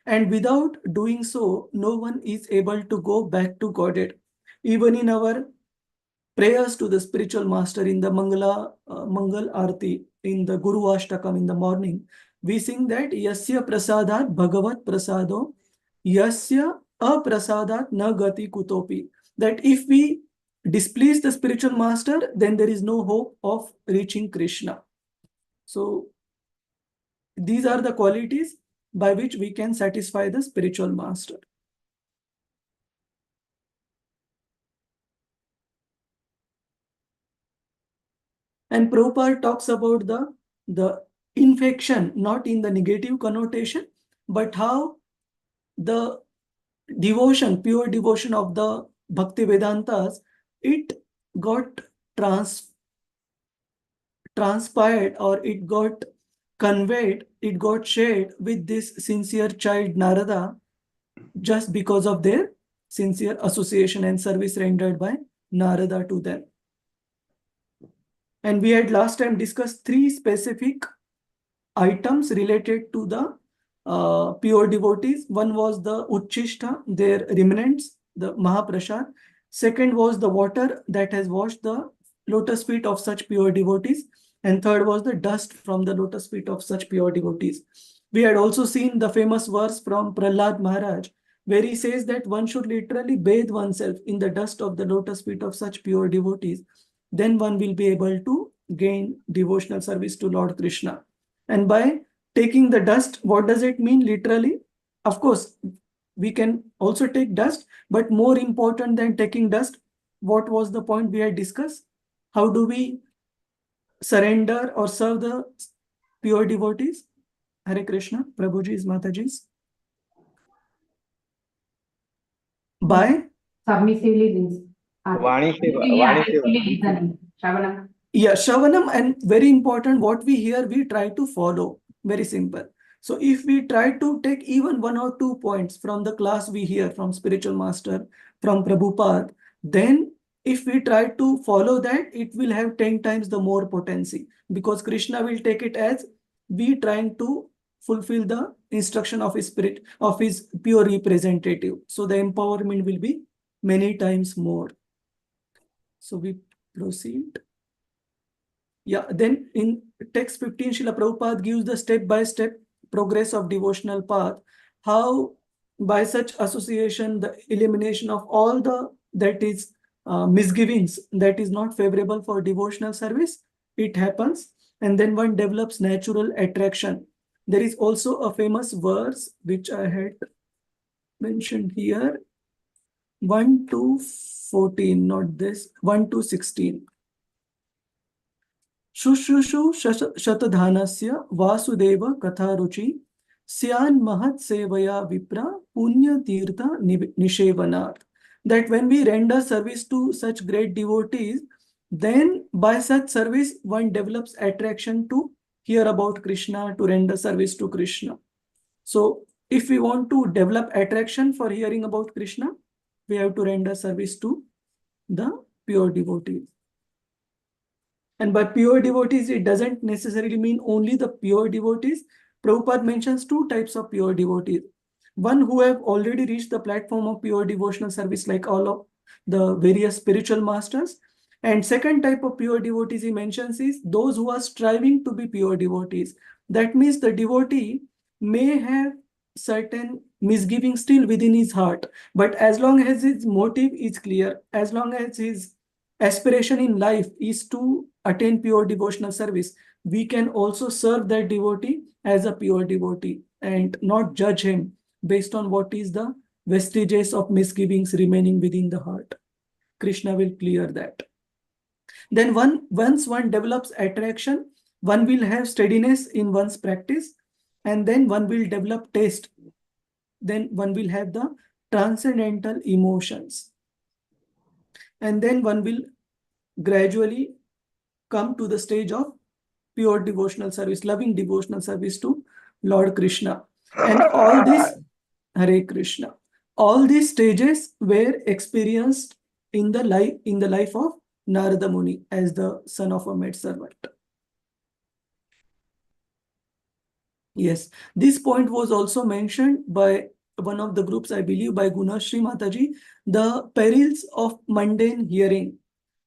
And without doing so, no one is able to go back to Godhead. Even in our prayers to the spiritual master in the Mangal Arati, in the Guru Ashtakam in the morning, we sing that Yasya prasadat bhagavat prasado, Yasya aprasadat na gati kutopi. That if we displease the spiritual master, then there is no hope of reaching Krishna. So these are the qualities by which we can satisfy the spiritual master. And Prabhupada talks about the infection, not in the negative connotation, but how the devotion, pure devotion of the Bhakti Vedantas, it got transpired, or it got conveyed, it got shared with this sincere child Narada, just because of their sincere association and service rendered by Narada to them. And we had last time discussed three specific items related to the pure devotees. One was the Uchchishta, their remnants, the Mahaprasad. Second was the water that has washed the lotus feet of such pure devotees. And third was the dust from the lotus feet of such pure devotees. We had also seen the famous verse from Prahlad Maharaj, where he says that one should literally bathe oneself in the dust of the lotus feet of such pure devotees. Then one will be able to gain devotional service to Lord Krishna. And by taking the dust, what does it mean literally? Of course, we can also take dust, but more important than taking dust, what was the point we had discussed? How do we surrender or serve the pure devotees? Hare Krishna, Prabhuji's, Mataji's. By Submissively listening. Shravanam. Yeah, Shravanam, and very important, what we hear, we try to follow. Very simple. So if we try to take even 1 or 2 points from the class we hear from spiritual master, from Prabhupada, then if we try to follow that, it will have 10 times the more potency, because Krishna will take it as we trying to fulfill the instruction of his spirit, of his pure representative. So the empowerment will be many times more. So we proceed. Yeah, then in text 15, Srila Prabhupada gives the step-by-step progress of devotional path. How by such association, the elimination of all the misgivings that is not favorable for devotional service, it happens. And then one develops natural attraction. There is also a famous verse which I had mentioned here. 1 to 14, not this, 1 to 16. Shushushu shatadhanasya vasudeva katharuchi syan mahat sevaya vipra punya tirtha nishevanat. that when we render service to such great devotees, then by such service one develops attraction to hear about Krishna, to render service to Krishna. So if we want to develop attraction for hearing about Krishna, we have to render service to the pure devotees. And by pure devotees, it doesn't necessarily mean only the pure devotees. Prabhupada mentions two types of pure devotees. One who have already reached the platform of pure devotional service, like all of the various spiritual masters. And second type of pure devotees he mentions is those who are striving to be pure devotees. That means the devotee may have certain misgivings still within his heart, but as long as his motive is clear, as long as his aspiration in life is to attain pure devotional service, we can also serve that devotee as a pure devotee and not judge him based on what is the vestiges of misgivings remaining within the heart. Krishna will clear that. Then once one develops attraction, one will have steadiness in one's practice, and then one will develop taste. Then one will have the transcendental emotions. And then one will gradually come to the stage of pure devotional service, loving devotional service to Lord Krishna. And all this, Hare Krishna, all these stages were experienced in the life of Narada Muni as the son of a maidservant. Yes, this point was also mentioned by one of the groups, I believe, by Gunashri Mataji, the perils of mundane hearing.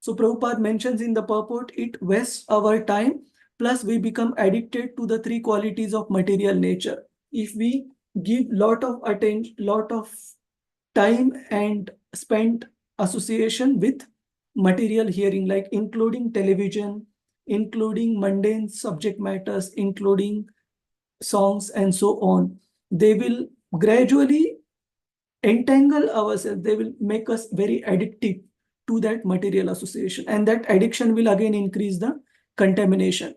So Prabhupada mentions in the purport, it wastes our time, plus we become addicted to the three qualities of material nature. If we give lot of attention, lot of time and spend association with material hearing, like including television, including mundane subject matters, including songs and so on, they will gradually entangle ourselves. They will make us very addictive to that material association, and that addiction will again increase the contamination.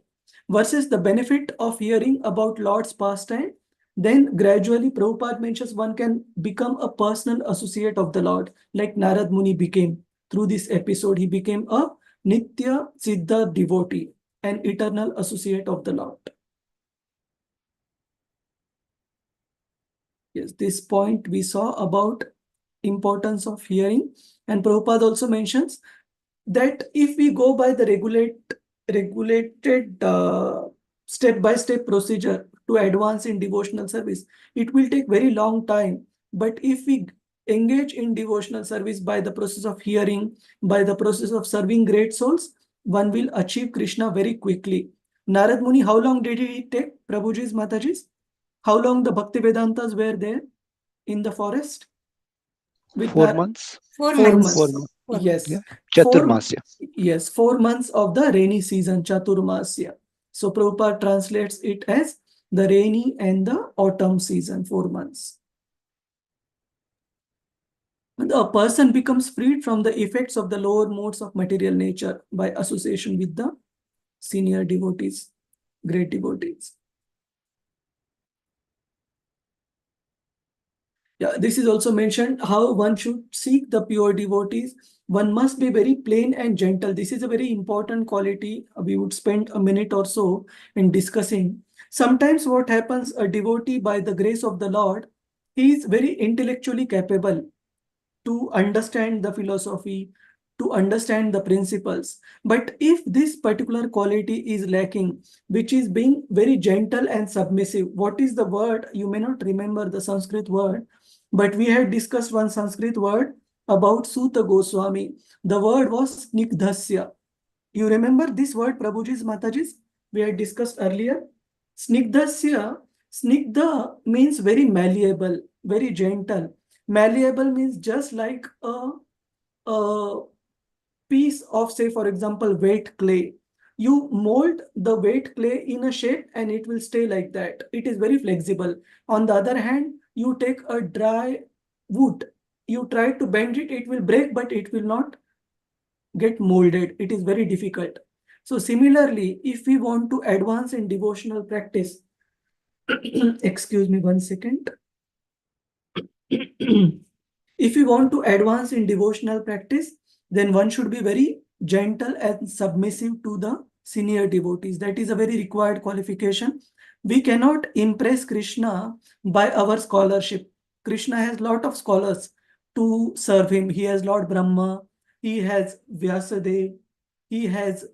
Versus the benefit of hearing about Lord's pastime, then gradually Prabhupada mentions one can become a personal associate of the Lord, like Narad Muni became. Through this episode, he became a Nitya Siddha devotee, an eternal associate of the Lord. Yes, this point we saw about importance of hearing, and Prabhupada also mentions that if we go by the regulated step-by-step procedure to advance in devotional service, it will take very long time. But if we engage in devotional service by the process of hearing, by the process of serving great souls, one will achieve Krishna very quickly. Narad Muni, how long did it take? Prabhuji's, Mataji's? How long the Bhakti Vedantas were there in the forest? With 4 months. 4 4 months. months. 4 Yes. Yeah. Chaturmasya. Yes, 4 months of the rainy season, Chaturmasya. So Prabhupada translates it as the rainy and the autumn season, 4 months. The person becomes freed from the effects of the lower modes of material nature by association with the senior devotees, great devotees. Yeah, this is also mentioned how one should seek the pure devotees. One must be very plain and gentle. This is a very important quality. We would spend a minute or so in discussing. Sometimes what happens, a devotee, by the grace of the Lord, he is very intellectually capable to understand the philosophy, to understand the principles. But if this particular quality is lacking, which is being very gentle and submissive, what is the word? You may not remember the Sanskrit word, but we had discussed one Sanskrit word about Suta Goswami. The word was Snigdhasya. You remember this word, Prabhuji's, Mataji's? We had discussed earlier. Snigdhasya, Snigdha means very malleable, very gentle. Malleable means just like a piece of, say, for example, wet clay. You mold the wet clay in a shape and it will stay like that. It is very flexible. On the other hand, you take a dry wood, you try to bend it, it will break, but it will not get molded. It is very difficult. So similarly, if we want to advance in devotional practice, excuse me 1 second. If you want to advance in devotional practice, then one should be very gentle and submissive to the senior devotees. That is a very required qualification. We cannot impress Krishna by our scholarship. Krishna has lot of scholars to serve him. He has Lord Brahma, he has Vyasadev, he has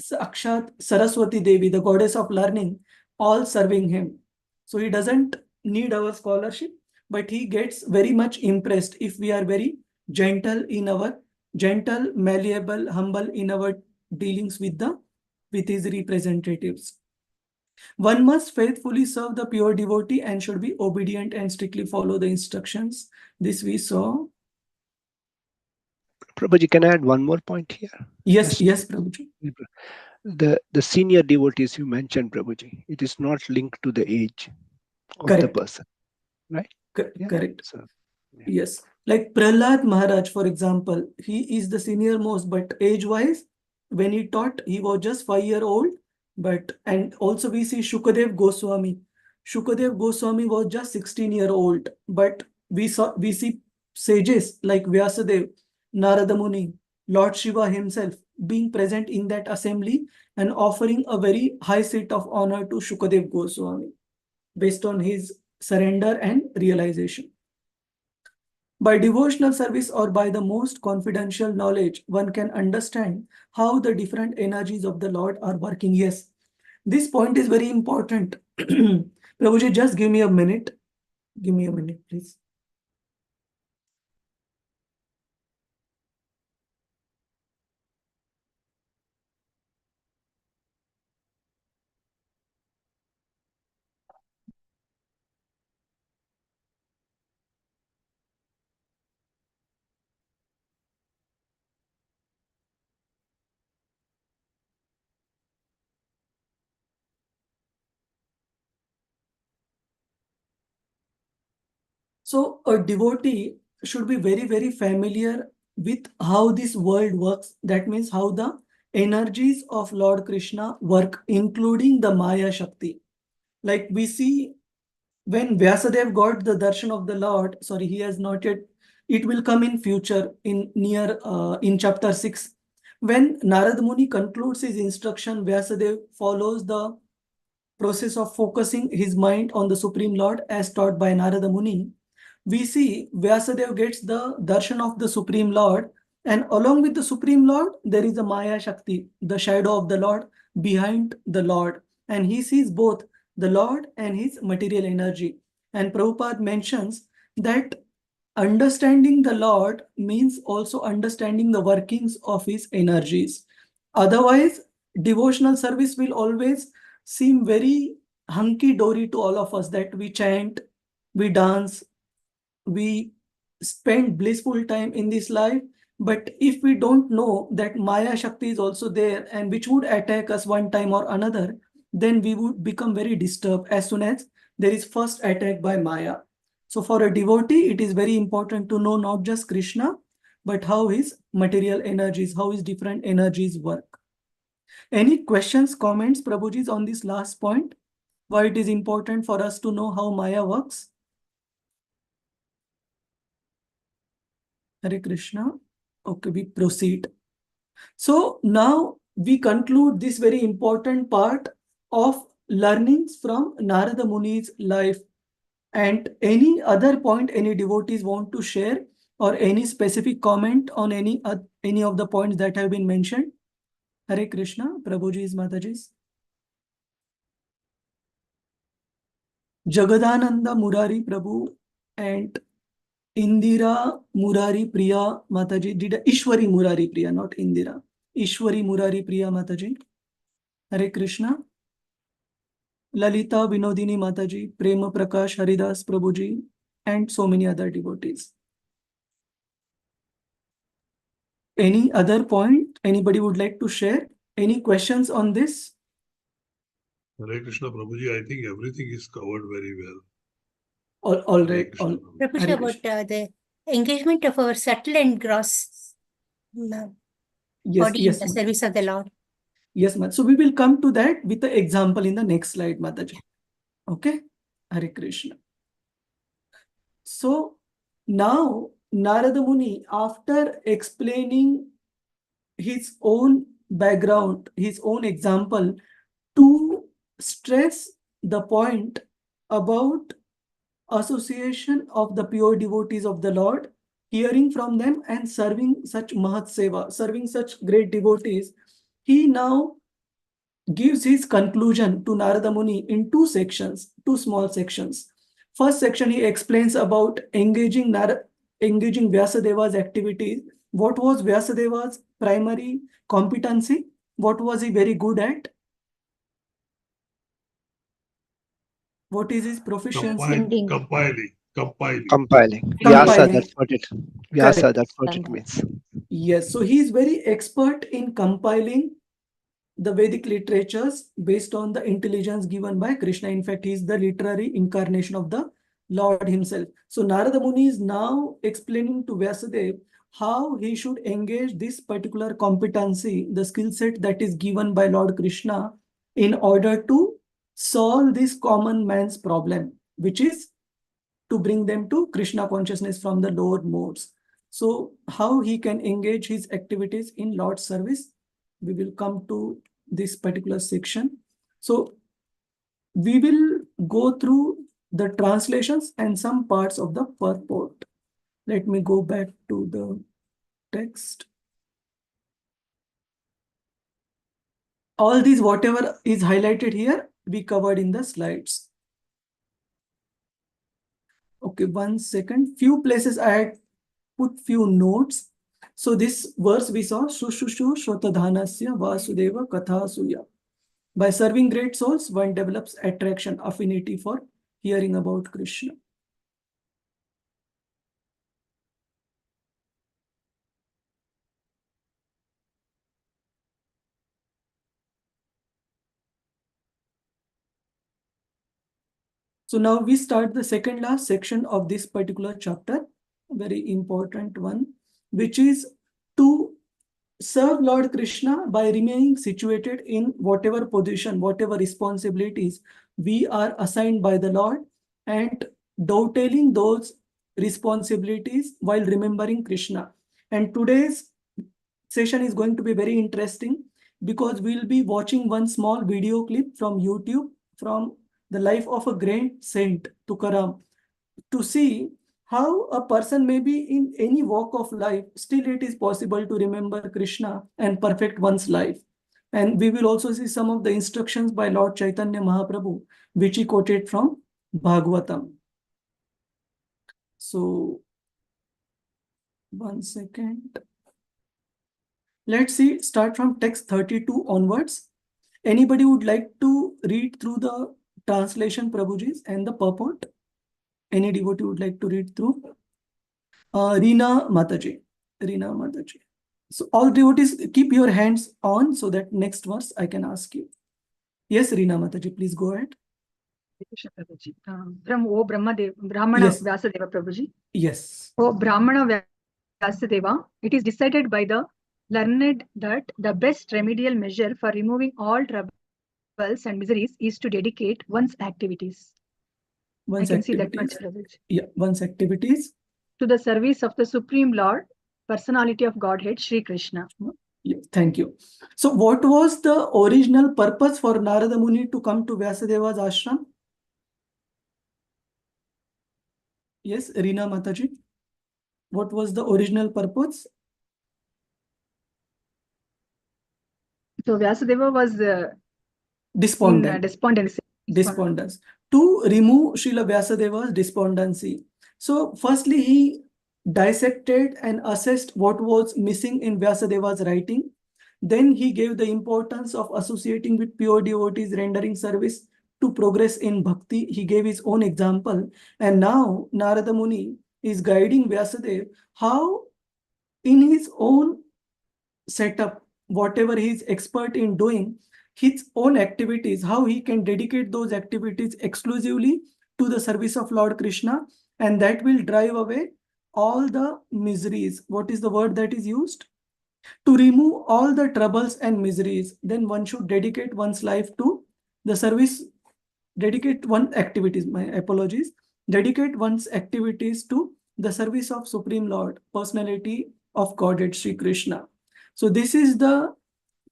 Sakshat Saraswati Devi, the goddess of learning, all serving him. So he doesn't need our scholarship, but he gets very much impressed if we are very gentle, malleable, humble in our dealings with his representatives. One must faithfully serve the pure devotee and should be obedient and strictly follow the instructions. This we saw. Prabhuji, can I add one more point here? Yes, Prabhuji. The senior devotees you mentioned, Prabhuji, it is not linked to the age of the person, right? Correct. So, yes. Like Prahlad Maharaj, for example, he is the senior most, but age-wise, when he taught, he was just 5-year-old. And also we see Shukadev Goswami. Shukadev Goswami was just 16-year-old. But we see sages like Vyasadev, Narada Muni, Lord Shiva himself being present in that assembly and offering a very high seat of honor to Shukadev Goswami based on his surrender and realization. By devotional service or by the most confidential knowledge, one can understand how the different energies of the Lord are working. Yes, this point is very important. Prabhuji, just give me a minute. Give me a minute, please. So a devotee should be very, very familiar with how this world works. That means how the energies of Lord Krishna work, including the Maya Shakti. Like we see when Vyasadev got the darshan of the Lord, sorry, he has not yet, it will come in future in chapter 6. When Narad Muni concludes his instruction, Vyasadev follows the process of focusing his mind on the Supreme Lord as taught by Narada Muni. We see Vyasadev gets the darshan of the Supreme Lord, and along with the Supreme Lord, there is a Maya Shakti, the shadow of the Lord behind the Lord. And he sees both the Lord and his material energy. And Prabhupada mentions that understanding the Lord means also understanding the workings of his energies. Otherwise, devotional service will always seem very hunky-dory to all of us, that we chant, we dance, we spend blissful time in this life. But if we don't know that Maya Shakti is also there and which would attack us one time or another, then we would become very disturbed as soon as there is first attack by Maya. So for a devotee, it is very important to know not just Krishna, but how his material energies, how his different energies work. Any questions, comments, Prabhuji's, on this last point? Why it is important for us to know how Maya works? Hare Krishna. Okay, we proceed. So now we conclude this very important part of learnings from Narada Muni's life. And any other point any devotees want to share, or any specific comment on any of the points that have been mentioned? Hare Krishna, Prabhuji's, Mataji's. Jagadananda Murari Prabhu and Indira Murari Priya Mataji. Did Ishwari Murari Priya, not Indira. Ishwari Murari Priya Mataji. Hare Krishna. Lalita Vinodini Mataji, Prema Prakash Haridas Prabhuji, and so many other devotees. Any other point anybody would like to share? Any questions on this? Hare Krishna Prabhuji, I think everything is covered very well. All right. Prabhuji, about the engagement of our subtle and gross body in the service of the Lord. Yes, ma'am. So we will come to that with the example in the next slide, Mataji. Okay? Hare Krishna. So now Narada Muni, after explaining his own background, his own example, to stress the point about association of the pure devotees of the Lord, hearing from them and serving such Mahat Seva, serving such great devotees, he now gives his conclusion to Narada Muni in two sections, two small sections. First section, he explains about engaging Vyasadeva's activities. What was Vyasadeva's primary competency? What was he very good at? What is his proficiency? Compiling. Vyasa, that's what it. Vyasa, Correct. that's what it means. Yes, so he is very expert in compiling the Vedic literatures based on the intelligence given by Krishna. In fact, he is the literary incarnation of the Lord himself. So Narada Muni is now explaining to Vyasadeva how he should engage this particular competency, the skill set that is given by Lord Krishna, in order to solve this common man's problem, which is to bring them to Krishna consciousness from the lower modes. So how he can engage his activities in Lord's service, we will come to this particular section. So we will go through the translations and some parts of the purport. Let me go back to the text. All these, whatever is highlighted here, we covered in the slides. Okay, 1 second. Few places I had put few notes. So this verse we saw, Shushushu Shotadhanasya Vasudeva Katha Suya. By serving great souls, one develops attraction, affinity for hearing about Krishna. So now we start the second last section of this particular chapter, very important one, which is to serve Lord Krishna by remaining situated in whatever position, whatever responsibilities we are assigned by the Lord, and dovetailing those responsibilities while remembering Krishna. And today's session is going to be very interesting because we'll be watching one small video clip from YouTube from the life of a great saint, Tukaram, to see how a person may be in any walk of life, still it is possible to remember Krishna and perfect one's life. And we will also see some of the instructions by Lord Chaitanya Mahaprabhu, which he quoted from Bhagavatam. So, 1 second. Let's see, start from text 32 onwards. Anybody would like to read through the translation, Prabhuji, and the purport? Any devotee would like to read through? Reena Mataji. So all devotees, keep your hands on so that next verse I can ask you. Yes, Reena Mataji, please go ahead. Brahmana Yes. Vyasadeva Prabhuji. Yes. O Brahmana Vyasadeva, it is decided by the learned that the best remedial measure for removing all troubles and miseries is to dedicate one's activities. One's I can see that activities. much, Prabhuji. Yeah, one's activities. To the service of the Supreme Lord, Personality of Godhead, Sri Krishna. Yeah, thank you. So what was the original purpose for Narada Muni to come to Vyasadeva's ashram? Yes, Reena Mataji. What was the original purpose? So Vyasadeva was Despondent. in despondency. Despondence. To remove Srila Vyasadeva's despondency. So firstly, he dissected and assessed what was missing in Vyasadeva's writing. Then he gave the importance of associating with pure devotees, rendering service to progress in bhakti. He gave his own example. And now Narada Muni is guiding Vyasadeva how in his own setup, whatever he is expert in doing, his own activities, how he can dedicate those activities exclusively to the service of Lord Krishna, and that will drive away all the miseries. What is the word that is used? To remove all the troubles and miseries, then one should dedicate one's life to the service, dedicate one activities, my apologies, dedicate one's activities to the service of Supreme Lord, personality of Godhead Sri Krishna. So this is the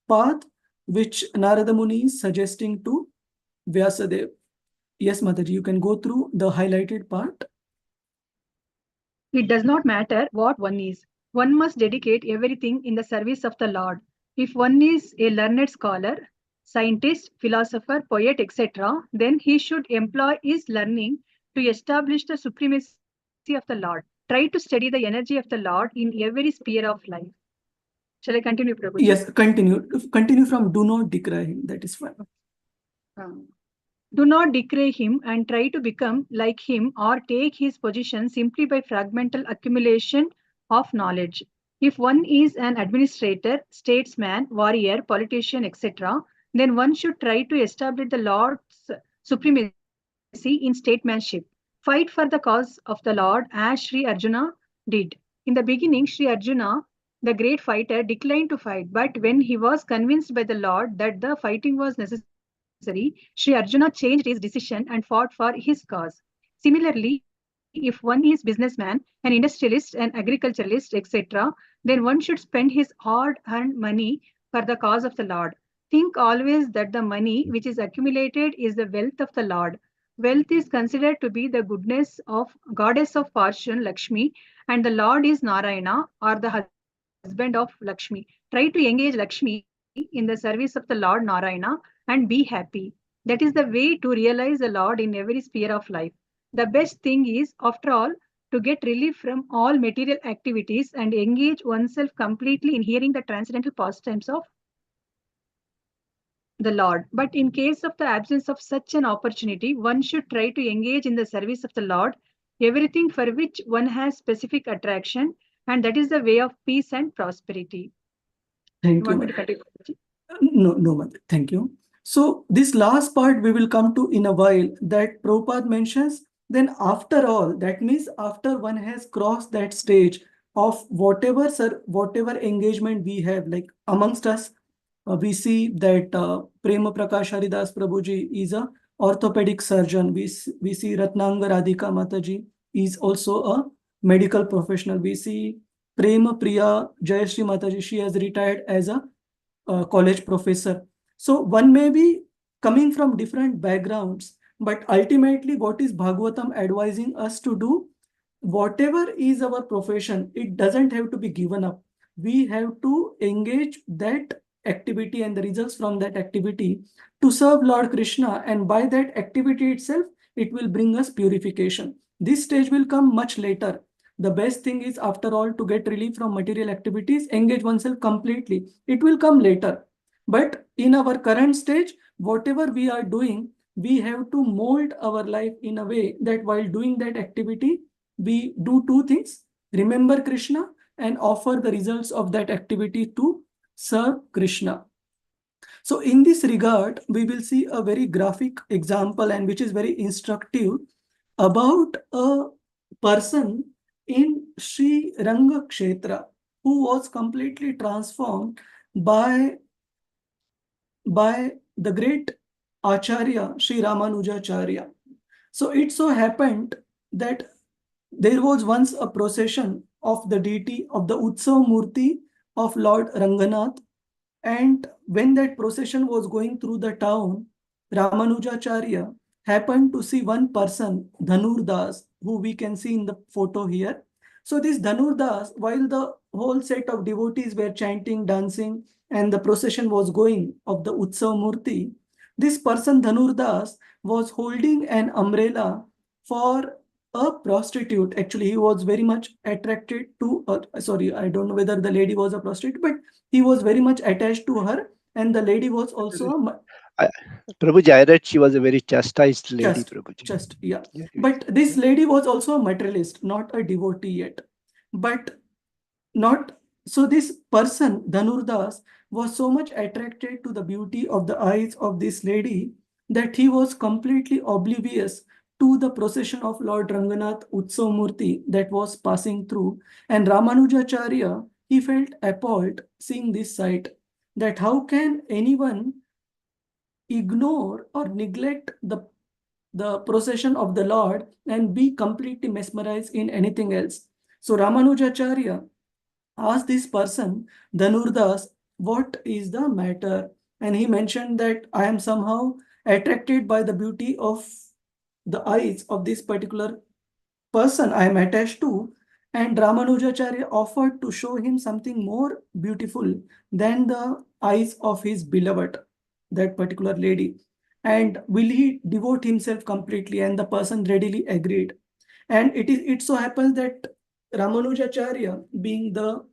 path which Narada Muni is suggesting to Vyasadeva. Yes, Mataji, you can go through the highlighted part. It does not matter what one is. One must dedicate everything in the service of the Lord. If one is a learned scholar, scientist, philosopher, poet, etc., then he should employ his learning to establish the supremacy of the Lord. Try to study the energy of the Lord in every sphere of life. Shall I continue, Prabhuji? Yes, continue. Continue from do not decry him. That is fine. Do not decry him and try to become like him or take his position simply by fragmental accumulation of knowledge. If one is an administrator, statesman, warrior, politician, etc., then one should try to establish the Lord's supremacy in statesmanship. Fight for the cause of the Lord as Sri Arjuna did. In the beginning, Sri Arjuna, the great fighter, declined to fight, but when he was convinced by the Lord that the fighting was necessary, Sri Arjuna changed his decision and fought for his cause. Similarly, if one is businessman, an industrialist, an agriculturalist, etc., then one should spend his hard-earned money for the cause of the Lord. Think always that the money which is accumulated is the wealth of the Lord. Wealth is considered to be the goodness of goddess of fortune, Lakshmi, and the Lord is Narayana, or the husband of Lakshmi. Try to engage Lakshmi in the service of the Lord Narayana and be happy. That is the way to realize the Lord in every sphere of life. The best thing is, after all, to get relief from all material activities and engage oneself completely in hearing the transcendental pastimes of the Lord. But in case of the absence of such an opportunity, one should try to engage in the service of the Lord, everything for which one has specific attraction, and that is the way of peace and prosperity. Thank Want you. me to continue? No, Mataji. Thank you. So this last part we will come to in a while, that Prabhupada mentions. Then after all, that means after one has crossed that stage of whatever engagement we have, like amongst us, we see that Prema Prakash Haridas Prabhuji is a orthopedic surgeon. We see Ratnanga Radhika Mataji is also a medical professional. We see Prema Priya Jayashri Mataji, she has retired as a college professor. So one may be coming from different backgrounds, but ultimately what is Bhagavatam advising us to do? Whatever is our profession, it doesn't have to be given up. We have to engage that activity and the results from that activity to serve Lord Krishna, and by that activity itself, it will bring us purification. This stage will come much later. The best thing is, after all, to get relief from material activities, engage oneself completely. It will come later. But in our current stage, whatever we are doing, we have to mold our life in a way that while doing that activity, we do two things: remember Krishna and offer the results of that activity to serve Krishna. So in this regard, we will see a very graphic example, and which is very instructive, about a person in Sri Ranga Kshetra who was completely transformed by the great Acharya Sri Ramanujacharya. So it so happened that there was once a procession of the deity of the Utsav Murti of Lord Ranganath, and when that procession was going through the town, Ramanujacharya happened to see one person, Dhanur Das, who we can see in the photo here. So this Dhanur Das, while the whole set of devotees were chanting, dancing, and the procession was going of the Utsav Murti, this person Dhanur Das was holding an umbrella for a prostitute. Actually, he was very much attracted to, sorry, I don't know whether the lady was a prostitute, but he was very much attached to her, and the lady was also Prabhuji, I read she was a very chastised lady, Prabhuji. Yeah. But this lady was also a materialist, not a devotee yet. But not so this person, Dhanur Das, was so much attracted to the beauty of the eyes of this lady that he was completely oblivious to the procession of Lord Ranganath Utsav Murti that was passing through. And Ramanujacharya, he felt appalled seeing this sight, that how can anyone ignore or neglect the the procession of the Lord and be completely mesmerized in anything else. So Ramanujacharya asked this person, Dhanurdas, what is the matter? And he mentioned that I am somehow attracted by the beauty of the eyes of this particular person I am attached to. And Ramanujacharya offered to show him something more beautiful than the eyes of his beloved, that particular lady. And will he devote himself completely? And the person readily agreed. And it so happens that Ramanujacharya, being the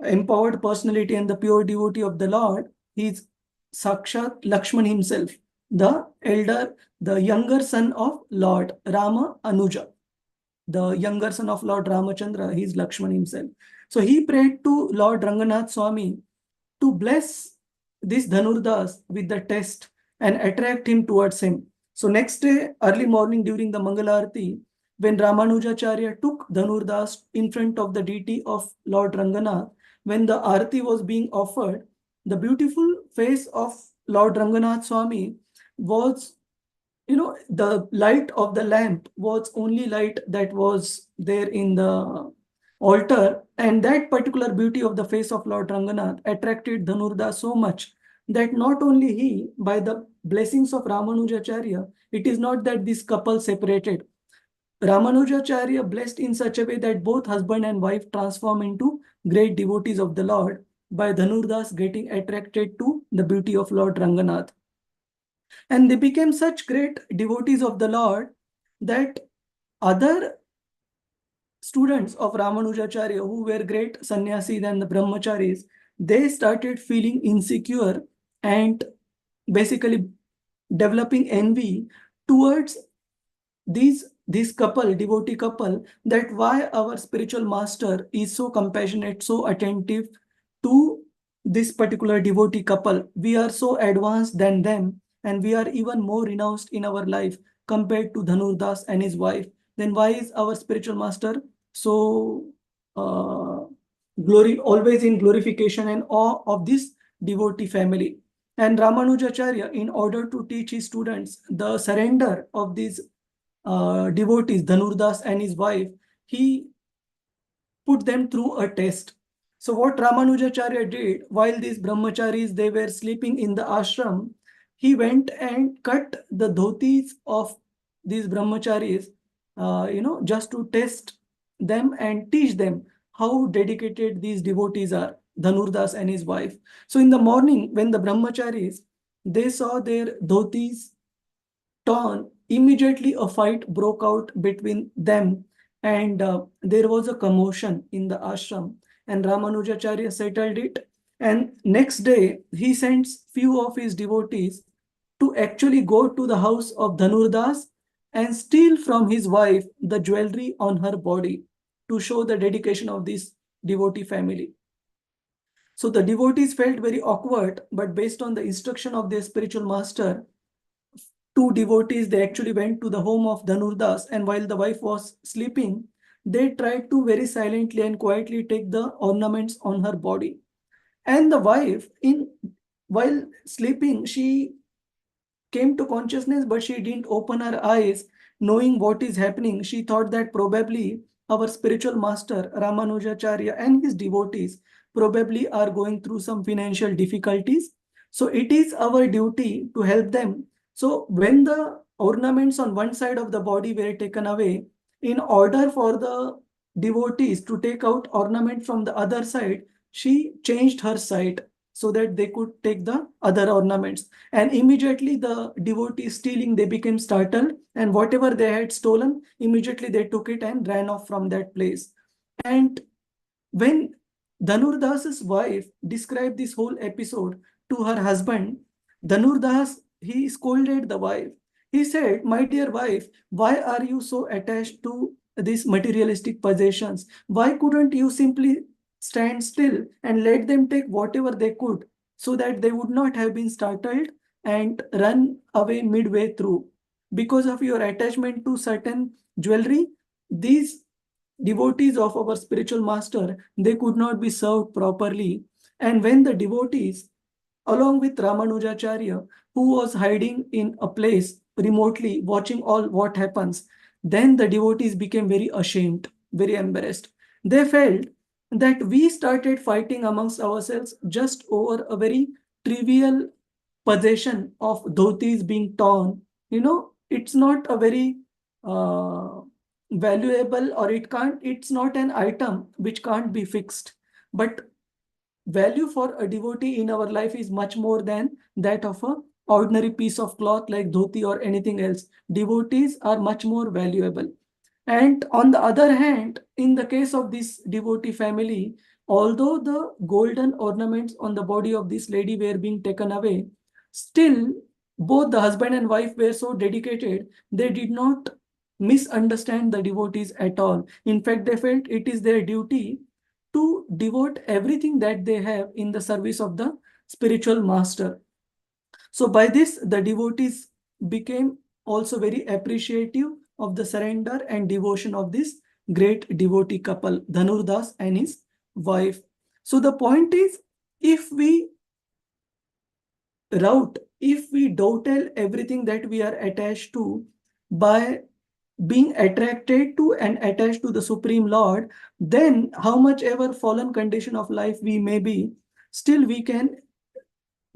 empowered personality and the pure devotee of the Lord, he is Sakshat Lakshman himself, the elder, the younger son of Lord Rama Anuja. The younger son of Lord Ramachandra, he is Lakshman himself. So he prayed to Lord Ranganath Swami to bless this Dhanurdas with the test and attract him towards him. So next day, early morning during the Mangalarti, when Ramanujacharya took Dhanurdas in front of the deity of Lord Ranganath, when the Arati was being offered, the beautiful face of Lord Ranganath Swami was, the light of the lamp was only light that was there in the altar, and that particular beauty of the face of Lord Ranganath attracted Dhanurdas so much that not only he, by the blessings of Ramanujacharya, it is not that this couple separated. Ramanujacharya blessed in such a way that both husband and wife transform into great devotees of the Lord by Dhanurdas getting attracted to the beauty of Lord Ranganath. And they became such great devotees of the Lord that other students of Ramanujacharya, who were great sannyasis and the brahmacharis, they started feeling insecure and basically developing envy towards this couple, devotee couple, that why our spiritual master is so compassionate, so attentive to this particular devotee couple. We are so advanced than them, and we are even more renounced in our life compared to Dhanurdas and his wife. Then why is our spiritual master so always in glorification and awe of this devotee family? And Ramanujacharya, in order to teach his students the surrender of these devotees, Dhanurdas and his wife, he put them through a test. So what Ramanujacharya did, while these brahmacharis, they were sleeping in the ashram, he went and cut the dhotis of these brahmacharis, just to test them and teach them how dedicated these devotees are, Dhanurdas and his wife. So in the morning, when the brahmacharis, they saw their dhotis torn, immediately a fight broke out between them, and there was a commotion in the ashram, and Ramanujacharya settled it. And next day, he sends few of his devotees to actually go to the house of Dhanurdas and steal from his wife the jewelry on her body to show the dedication of this devotee family. So the devotees felt very awkward, but based on the instruction of their spiritual master, two devotees, they actually went to the home of Dhanurdas, and while the wife was sleeping, they tried to very silently and quietly take the ornaments on her body. And the wife, while sleeping, she came to consciousness, but she didn't open her eyes, knowing what is happening. She thought that probably our spiritual master, Ramanujacharya, and his devotees probably are going through some financial difficulties. So it is our duty to help them. So when the ornaments on one side of the body were taken away, in order for the devotees to take out ornament from the other side, she changed her side so that they could take the other ornaments. And immediately the devotees stealing, they became startled, and whatever they had stolen, immediately they took it and ran off from that place. And when Dhanurdas's wife described this whole episode to her husband, Dhanurdas, he scolded the wife. He said, "My dear wife, why are you so attached to these materialistic possessions? Why couldn't you simply stand still and let them take whatever they could, so that they would not have been startled and run away midway through? Because of your attachment to certain jewelry, these devotees of our spiritual master, they could not be served properly." And when the devotees, along with Ramanujacharya, who was hiding in a place remotely watching all what happens, then the devotees became very ashamed, very embarrassed. They felt that we started fighting amongst ourselves just over a very trivial possession of dhotis being torn. It's not a very valuable, or it's not an item which can't be fixed. But value for a devotee in our life is much more than that of a ordinary piece of cloth like dhoti or anything else. Devotees are much more valuable. And on the other hand, in the case of this devotee family, although the golden ornaments on the body of this lady were being taken away, still both the husband and wife were so dedicated, they did not misunderstand the devotees at all. In fact, they felt it is their duty to devote everything that they have in the service of the spiritual master. So by this, the devotees became also very appreciative of the surrender and devotion of this great devotee couple, Dhanurdas and his wife. So the point is, if we dovetail everything that we are attached to by being attracted to and attached to the Supreme Lord, then how much ever fallen condition of life we may be, still we can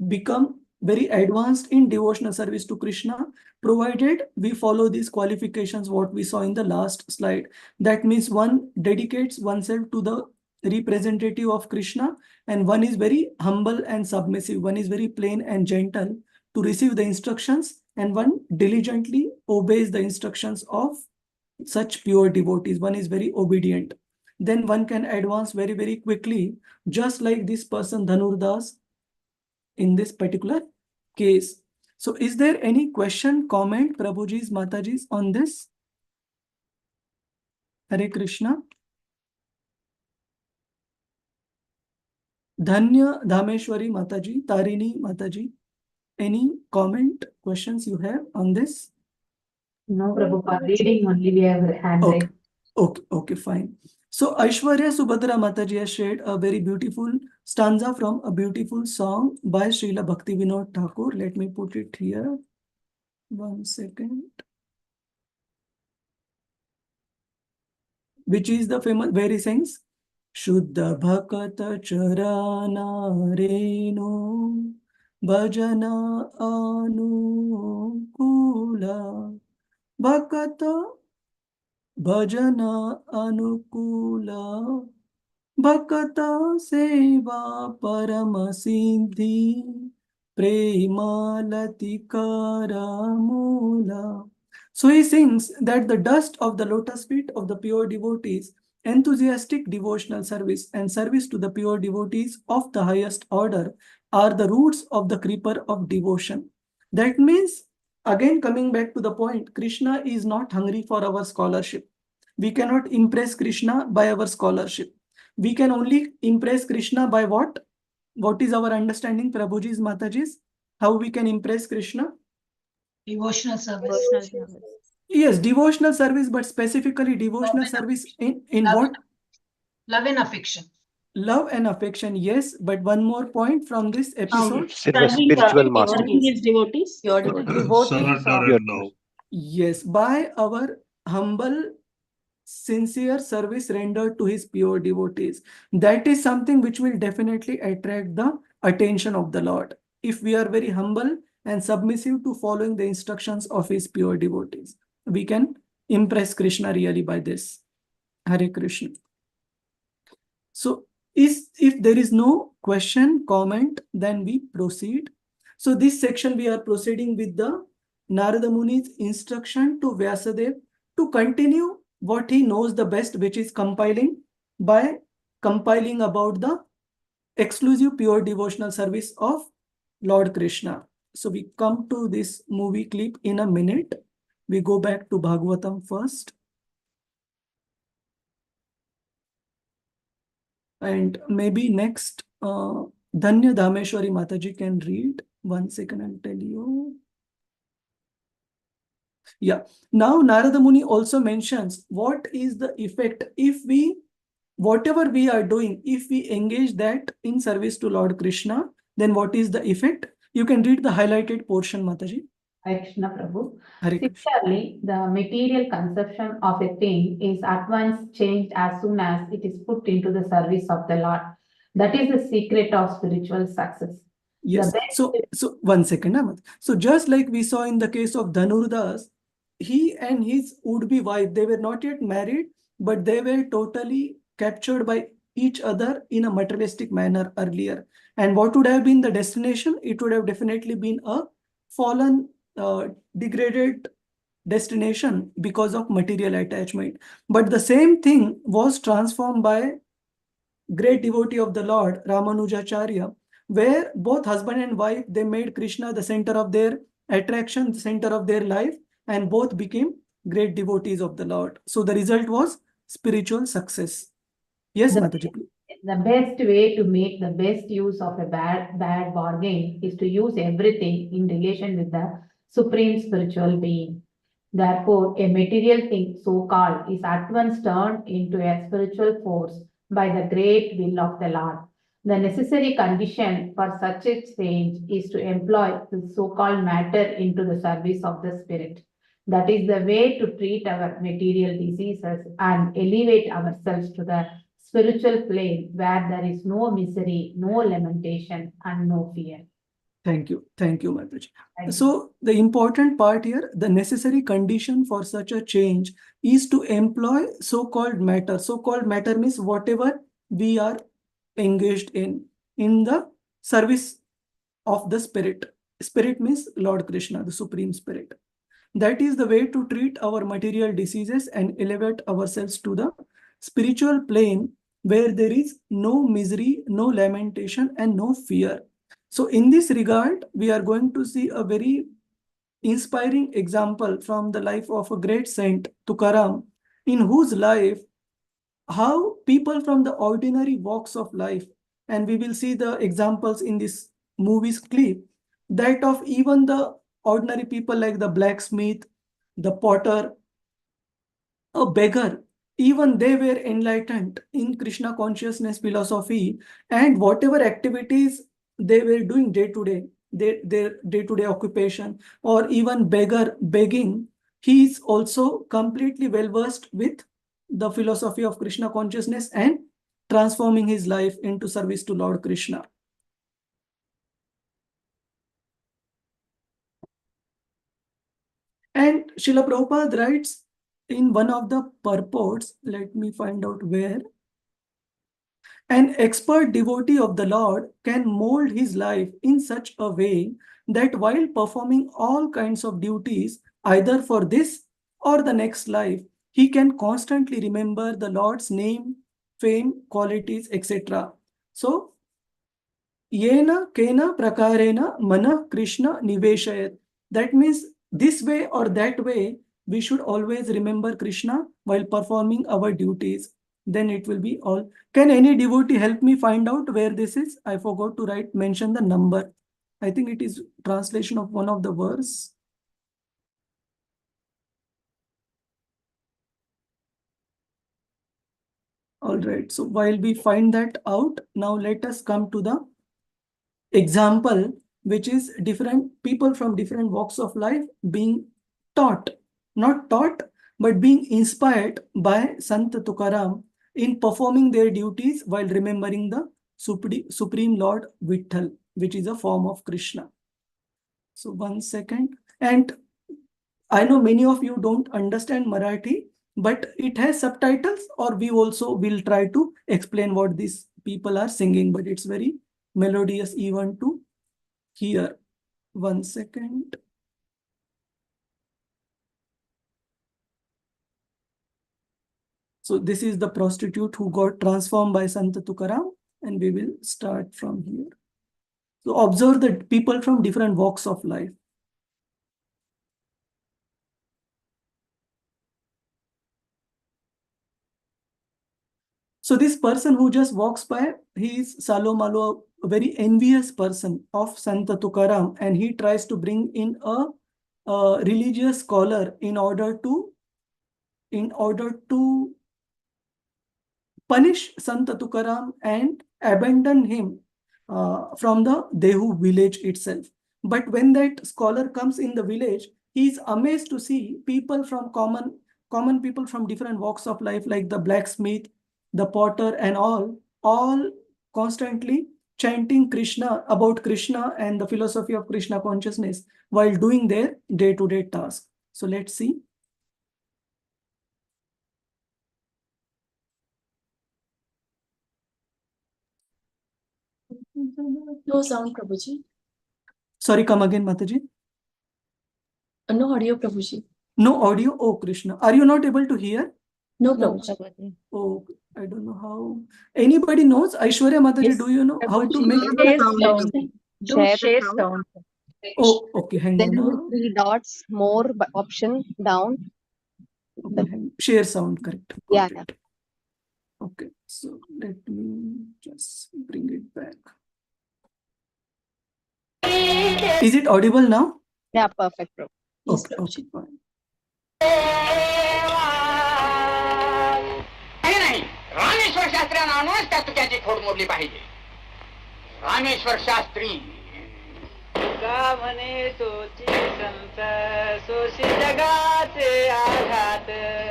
become very advanced in devotional service to Krishna, provided we follow these qualifications what we saw in the last slide. That means one dedicates oneself to the representative of Krishna, and one is very humble and submissive, one is very plain and gentle to receive the instructions, and one diligently obeys the instructions of such pure devotees. One is very obedient. Then one can advance very, very quickly, just like this person Dhanurdas in this particular case. So is there any question, comment, Prabhuji's, Mataji's on this? Hare Krishna. Dhanya Dhameshwari Mataji, Tarini Mataji. Any comment, questions you have on this? No, Prabhupada, reading only we have hand Okay. raised. Okay, fine. So Aishwarya Subhadra Mataji has shared a very beautiful stanza from a beautiful song by Srila Bhakti Vinod Thakur. Let me put it here. 1 second. Which is the famous, where he sings, Shuddha Bhakata Charana Reno Bhajana Anukula Bhakata Bhajana Anukula Bhakata Seva Paramasiddhi Premalatikara Mula. So he sings that the dust of the lotus feet of the pure devotees, enthusiastic devotional service and service to the pure devotees of the highest order are the roots of the creeper of devotion. That means, again coming back to the point, Krishna is not hungry for our scholarship. We cannot impress Krishna by our scholarship. We can only impress Krishna by what? What is our understanding, Prabhuji's, Mataji's? How we can impress Krishna? Devotional service. Yes, devotional service, but specifically devotional service in what? Love and affection. Love and affection, yes. But one more point from this episode. Spiritual master. Serving his devotees. Surrender and love. Yes, by our humble, sincere service rendered to his pure devotees. That is something which will definitely attract the attention of the Lord. If we are very humble and submissive to following the instructions of his pure devotees, we can impress Krishna really by this. Hare Krishna. So if there is no question, comment, then we proceed. So this section we are proceeding with the Narada Muni's instruction to Vyasadeva to continue what he knows the best, which is compiling about the exclusive pure devotional service of Lord Krishna. So we come to this movie clip in a minute. We go back to Bhagavatam first. And maybe next, Dhanya Dhameshwari Mataji can read. 1 second, I'll tell you. Yeah. Now Narada Muni also mentions what is the effect if we, whatever we are doing, if we engage that in service to Lord Krishna, then what is the effect? You can read the highlighted portion, Mataji. Hare Krishna Prabhu. Hare Krishna. Similarly, the material conception of a thing is at once changed as soon as it is put into the service of the Lord. That is the secret of spiritual success. Yes. So 1 second, Ahmed. So just like we saw in the case of Dhanurdas, he and his would-be wife, they were not yet married, but they were totally captured by each other in a materialistic manner earlier. And what would have been the destination? It would have definitely been a fallen, degraded destination because of material attachment. But the same thing was transformed by great devotee of the Lord, Ramanujacharya, where both husband and wife, they made Krishna the center of their attraction, the center of their life, and both became great devotees of the Lord. So the result was spiritual success. Yes, Mataji, please. The best way to make the best use of a bad bargain is to use everything in relation with the supreme spiritual being. Therefore, a material thing, so-called, is at once turned into a spiritual force by the great will of the Lord. The necessary condition for such a change is to employ the so-called matter into the service of the spirit. That is the way to treat our material diseases and elevate ourselves to the spiritual plane where there is no misery, no lamentation, and no fear. Thank you, Mataji. So the important part here, the necessary condition for such a change is to employ so-called matter. So-called matter means whatever we are engaged in the service of the spirit. Spirit means Lord Krishna, the Supreme Spirit. That is the way to treat our material diseases and elevate ourselves to the spiritual plane where there is no misery, no lamentation, and no fear. So in this regard, we are going to see a very inspiring example from the life of a great saint, Tukaram, in whose life, how people from the ordinary walks of life, and we will see the examples in this movie's clip, that of even the ordinary people like the blacksmith, the potter, a beggar, even they were enlightened in Krishna consciousness philosophy, and whatever activities they were doing day to day, their day-to-day occupation, or even begging, he is also completely well versed with the philosophy of Krishna consciousness and transforming his life into service to Lord Krishna. And Srila Prabhupada writes in one of the purports, let me find out where, an expert devotee of the Lord can mold his life in such a way that while performing all kinds of duties, either for this or the next life, he can constantly remember the Lord's name, fame, qualities, etc. So, Yena Kena Prakarena Mana Krishna Niveshayat. That means this way or that way, we should always remember Krishna while performing our duties. Then it will be all. Can any devotee help me find out where this is? I forgot to mention the number. I think it is translation of one of the verse. All right. So while we find that out, now let us come to the example, which is different people from different walks of life being taught, not taught, but being inspired by Sant Tukaram in performing their duties while remembering the Supreme Lord Vitthal, which is a form of Krishna. So 1 second. And I know many of you don't understand Marathi, but it has subtitles, or we also will try to explain what these people are singing, but it's very melodious even to hear. 1 second. So this is the prostitute who got transformed by Sant Tukaram, and we will start from here. So observe the people from different walks of life. So this person who just walks by, he is Salo Malo, a very envious person of Sant Tukaram, and he tries to bring in a religious scholar in order to punish Sant Tukaram and abandon him from the Dehu village itself. But when that scholar comes in the village, he is amazed to see people from common people from different walks of life, like the blacksmith, the potter, and all constantly chanting Krishna, about Krishna and the philosophy of Krishna consciousness while doing their day-to-day task. So let's see. No sound, Prabhuji. Sorry, come again, Mataji. No audio, Prabhuji. No audio. Oh, Krishna. Are you not able to hear? No, No, Prabhuji. Prabhuji. Oh, I don't know how. Anybody knows? Aishwarya Mataji, Yes, do you know how to Prabhuji, make? share sound. Do share sound. Oh, okay. Hang There on. is Now. 3 dots, more option down. Okay, share sound, correct. Yeah, Got it. Okay, so let me just bring it back. Is it audible now? yeah, perfect, bro. Yes, Okay, Prabhuji. okay, fine. नाही रामेश्वर शास्त्र्यांना त्या तुक्याची खोड मोडली पाहिजे. रामेश्वर शास्त्री का म्हणे तोची संत सोशी जगाचे आघात.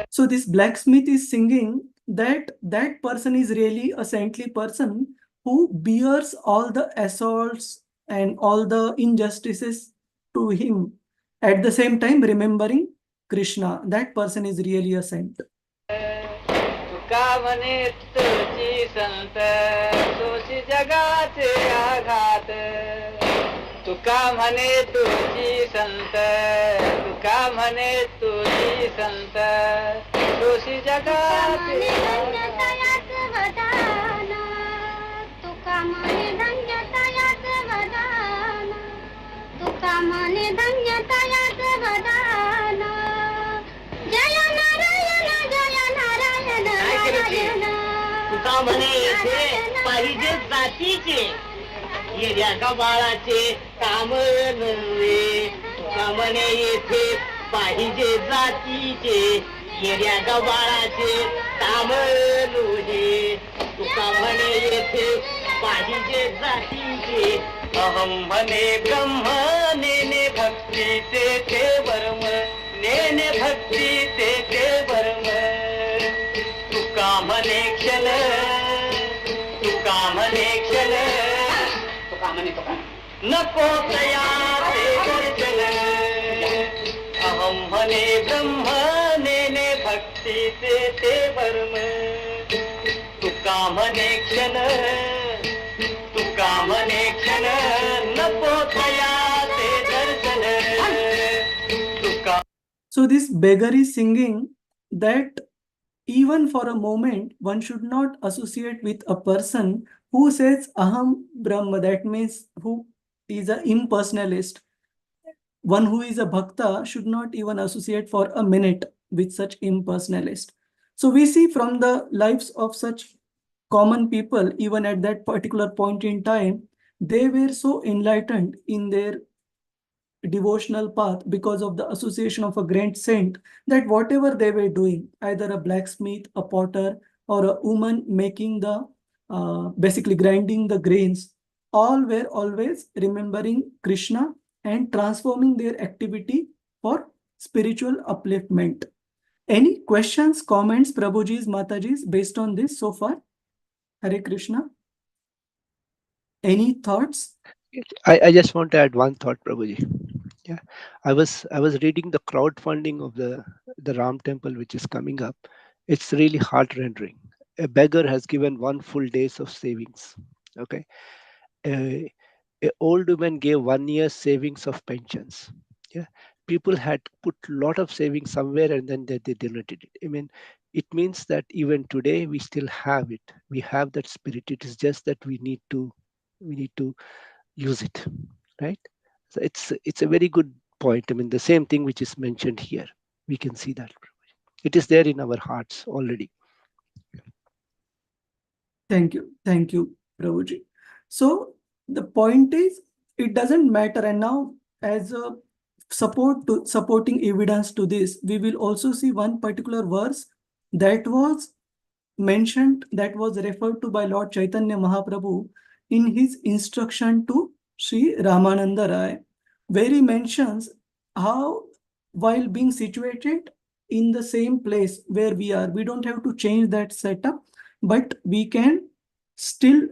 So this blacksmith is singing that that person is really a saintly person who bears all the assaults and all the injustices to him. At the same time, remembering Krishna, that person is really a saint. तुका म्हणे तोची संत सोशी जगाचे आघात. तुका म्हणे तुझी संत तुका म्हणे तुझी संत सोशी जगाचे धन्यतयाच वदान तुका म्हणे धन्यतयाच वदान तुका म्हणे धन्यतयाच वदान. जय नारायण नारायण. तुका म्हणे येथे पाहिजे जातीचे येड्या गबाळाचे काम नव्हे. तुका म्हणे येथे पाहिजे जातीचे येड्या गबाळाचे काम नव्हे. तुका म्हणे येथे पाहिजे जातीचे. अहम म्हणे ब्रह्म नेने भक्तीचे ते वर्म नेने भक्तीचे ते वर्म. तुका म्हणे क्षण तुका म्हणे क्षण नको तयाचे दर्शन. अहम म्हणे ब्रह्म नेने भक्तीचे ते वर्म. तुका म्हणे क्षण तुका म्हणे क्षण नको तयाचे दर्शन. तुका. So this beggar is singing that even for a moment, one should not associate with a person who says Aham Brahma, that means who is an impersonalist. One who is a bhakta should not even associate for a minute with such impersonalist. So we see from the lives of such common people, even at that particular point in time, they were so enlightened in their devotional path because of the association of a great saint, that whatever they were doing, either a blacksmith, a potter, or a woman making the basically grinding the grains, all were always remembering Krishna and transforming their activity for spiritual upliftment. Any questions, comments, Prabhuji's, Mataji's based on this so far? Hare Krishna. Any thoughts? I just want to add one thought, Prabhuji. Yeah, I was reading the crowdfunding of the Ram temple which is coming up. It's really heart-rendering. A beggar has given 1 full days of savings. Okay, a old woman gave 1 year's savings of pensions. Yeah, people had put a lot of savings somewhere and then they donated it. I mean, it means that even today we still have it. We have that spirit. It is just that we need to use it, right? So it's a very good point. I mean, the same thing which is mentioned here, we can see that it is there in our hearts already. Thank you, Prabhuji. So the point is, it doesn't matter. And now, as a supporting evidence to this, we will also see one particular verse that was mentioned, that was referred to by Lord Chaitanya Mahaprabhu in his instruction to Sri Ramananda Rai. where he mentions how while being situated in the same place where we are, we don't have to change that setup, but we can still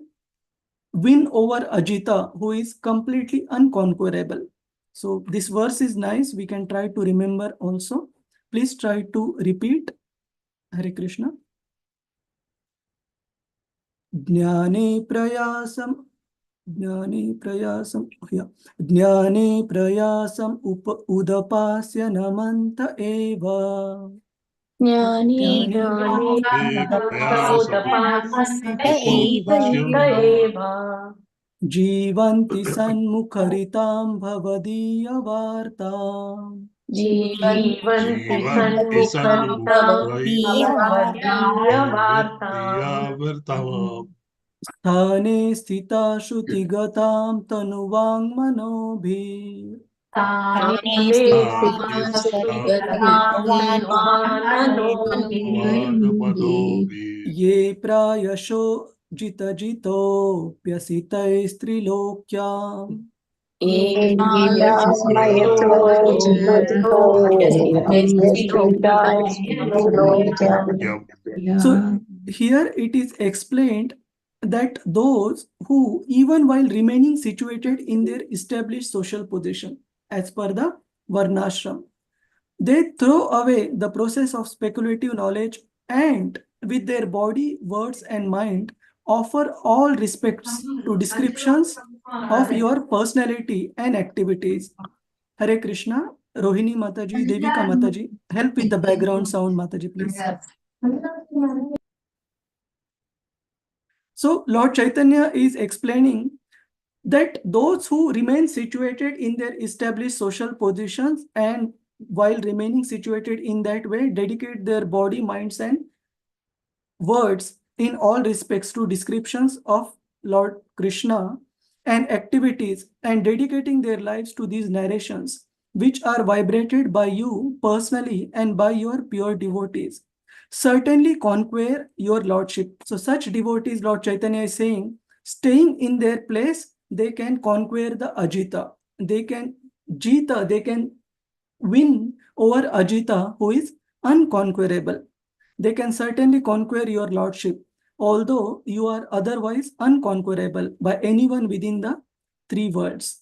win over Ajita, who is completely unconquerable. So this verse is nice. We can try to remember also. Please try to repeat. Hare Krishna. Jnane prayasam udapasya namanta eva. Jnani Jivanti sanmukharitam bhavadiya vartam. Jivanti sanmukharitam Sthane sthita shruti-gatam tanuvang manobhi. Ye prayasho jita-jito pyasitaistrilokyam. So here it is explained that those who, even while remaining situated in their established social position, as per the Varnashram, they throw away the process of speculative knowledge and with their body, words and mind offer all respects to descriptions of your personality and activities. Hare Krishna. Rohini Mataji, Devika Mataji, help with the background sound, Mataji, please. So Lord Chaitanya is explaining that those who remain situated in their established social positions and while remaining situated in that way, dedicate their body, minds and words in all respects to descriptions of Lord Krishna and activities, and dedicating their lives to these narrations, which are vibrated by you personally and by your pure devotees, certainly conquer your lordship. So such devotees, Lord Chaitanya is saying, staying in their place, they can conquer the Ajita. They can win over Ajita, who is unconquerable. They can certainly conquer your lordship, although you are otherwise unconquerable by anyone within the three worlds.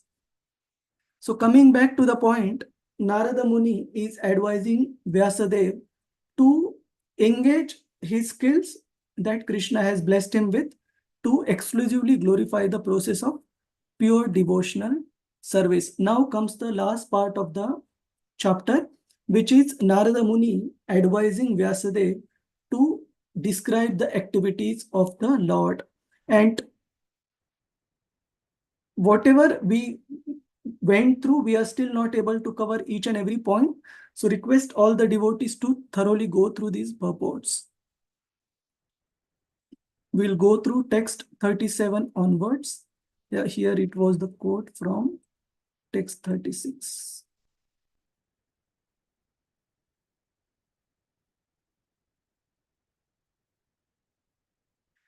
So coming back to the point, Narada Muni is advising Vyasadeva to engage his skills that Krishna has blessed him with to exclusively glorify the process of pure devotional service. Now comes the last part of the chapter, which is Narada Muni advising Vyasadeva to describe the activities of the Lord. And whatever we went through, we are still not able to cover each and every point. So request all the devotees to thoroughly go through these purports. We'll go through text 37 onwards. Yeah, here it was the quote from text 36.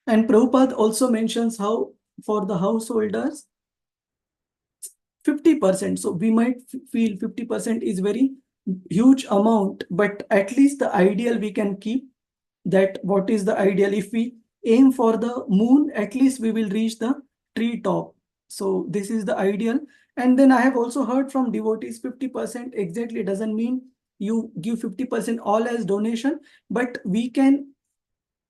And Prabhupada also mentions how for the householders, 50%. So we might feel 50% is very huge amount, but at least the ideal we can keep that. What is the ideal? If we aim for the moon, at least we will reach the tree top. So this is the ideal. And then I have also heard from devotees, 50% exactly doesn't mean you give 50% all as donation, but we can,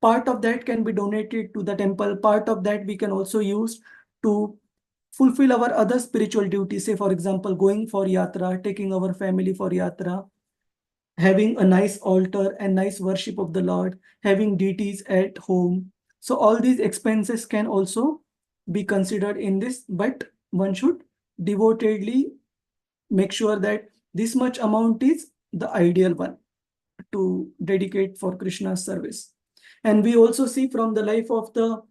part of that can be donated to the temple. Part of that we can also use to fulfill our other spiritual duties. Say, for example, going for yatra, taking our family for yatra, having a nice altar and nice worship of the Lord, having deities at home. So all these expenses can also be considered in this, but one should devotedly make sure that this much amount is the ideal one to dedicate for Krishna's service. And we also see from the life of the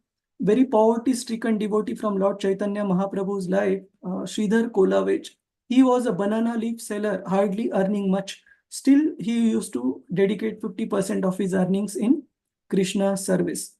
very poverty-stricken devotee from Lord Chaitanya Mahaprabhu's life, Sridhar Kolavich. He was a banana leaf seller, hardly earning much. Still, he used to dedicate 50% of his earnings in Krishna's service.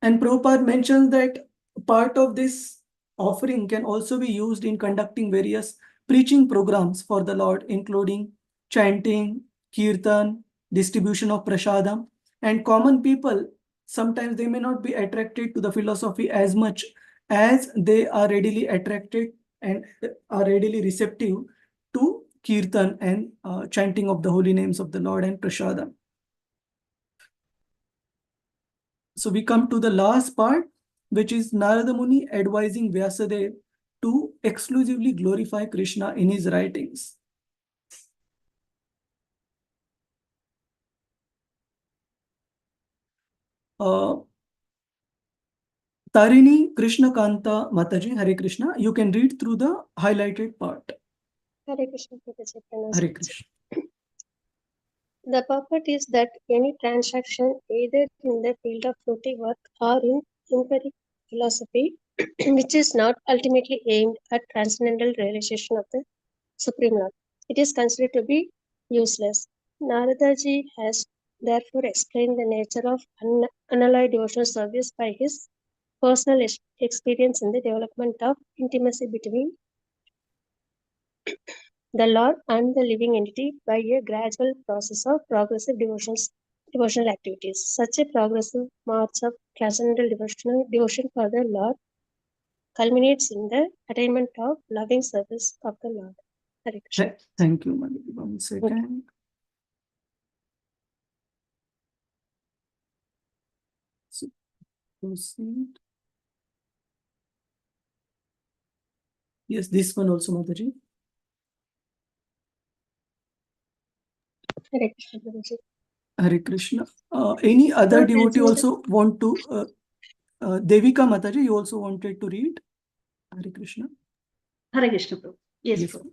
And Prabhupada mentions that part of this offering can also be used in conducting various preaching programs for the Lord, including chanting, kirtan, distribution of prasadam, and common people. Sometimes they may not be attracted to the philosophy as much as they are readily attracted and are readily receptive to kirtan and chanting of the holy names of the Lord and prasadam. So we come to the last part, which is Narada Muni advising Vyasadeva to exclusively glorify Krishna in his writings. Tarini Krishna Kanta Mataji, Hare Krishna, you can read through the highlighted part. Hare Krishna, Chaitanya. Hare Krishna. The purport is that any transaction, either in the field of fruitive work or in empiric philosophy, which is not ultimately aimed at transcendental realization of the Supreme Lord, it is considered to be useless. Naradaji has therefore explained the nature of unalloyed devotional service by his personal experience in the development of intimacy between the Lord and the living entity by a gradual process of progressive devotional activities. Such a progressive march of transcendental devotion for the Lord culminates in the attainment of loving service of the Lord. Hare Krishna. Thank you, Malyalam. 1 second. So, proceed. Yes, this one also, Mataji. Hare Krishna, Prabhuji. Hare Krishna. Any other No, devotee there's also want to? Devika Mataji, you also wanted to read? Hare Krishna. Hare Krishna, Prabhu. Yes, Prabhu.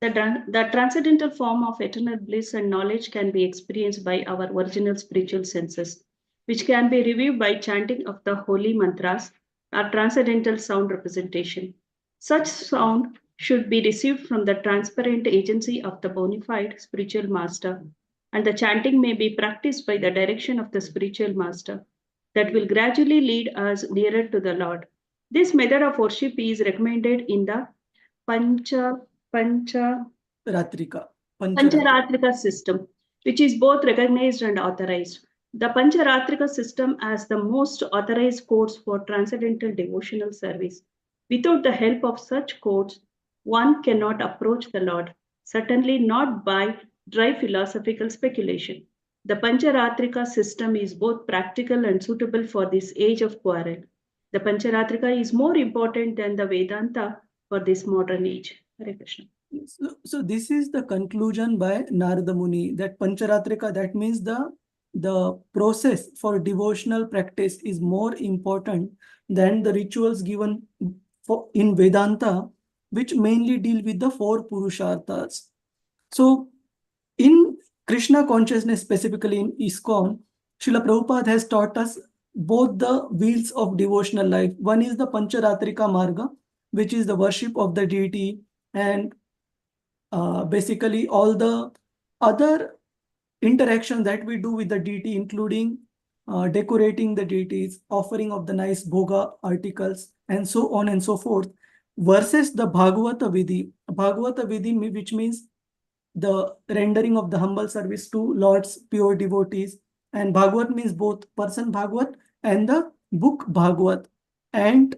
The transcendental form of eternal bliss and knowledge can be experienced by our original spiritual senses, which can be reviewed by chanting of the holy mantras or transcendental sound representation. Such sound should be received from the transparent agency of the bona fide spiritual master, and the chanting may be practiced by the direction of the spiritual master that will gradually lead us nearer to the Lord. This method of worship is recommended in the Ratrika system, which is both recognized and authorized. The Pancharatrika system as the most authorized codes for transcendental devotional service. Without the help of such codes, one cannot approach the Lord, certainly not by dry philosophical speculation. The Pancharatrika system is both practical and suitable for this age of quarrel. The Pancharatrika is more important than the Vedanta for this modern age. Hare Krishna. So this is the conclusion by Narada Muni, that Pancharatrika, that means the process for devotional practice is more important than the rituals given in Vedanta, which mainly deal with the 4 Purusharthas. So in Krishna consciousness, specifically in ISKCON, Srila Prabhupada has taught us both the wheels of devotional life. One is the Pancharatrika Marga, which is the worship of the deity, and basically all the other interaction that we do with the deity, including decorating the deities, offering of the nice bhoga articles, and so on and so forth, versus the Bhagavata Vidhi. Bhagavata Vidhi, which means the rendering of the humble service to Lord's pure devotees. And Bhagavat means both person Bhagavat and the book Bhagavat. And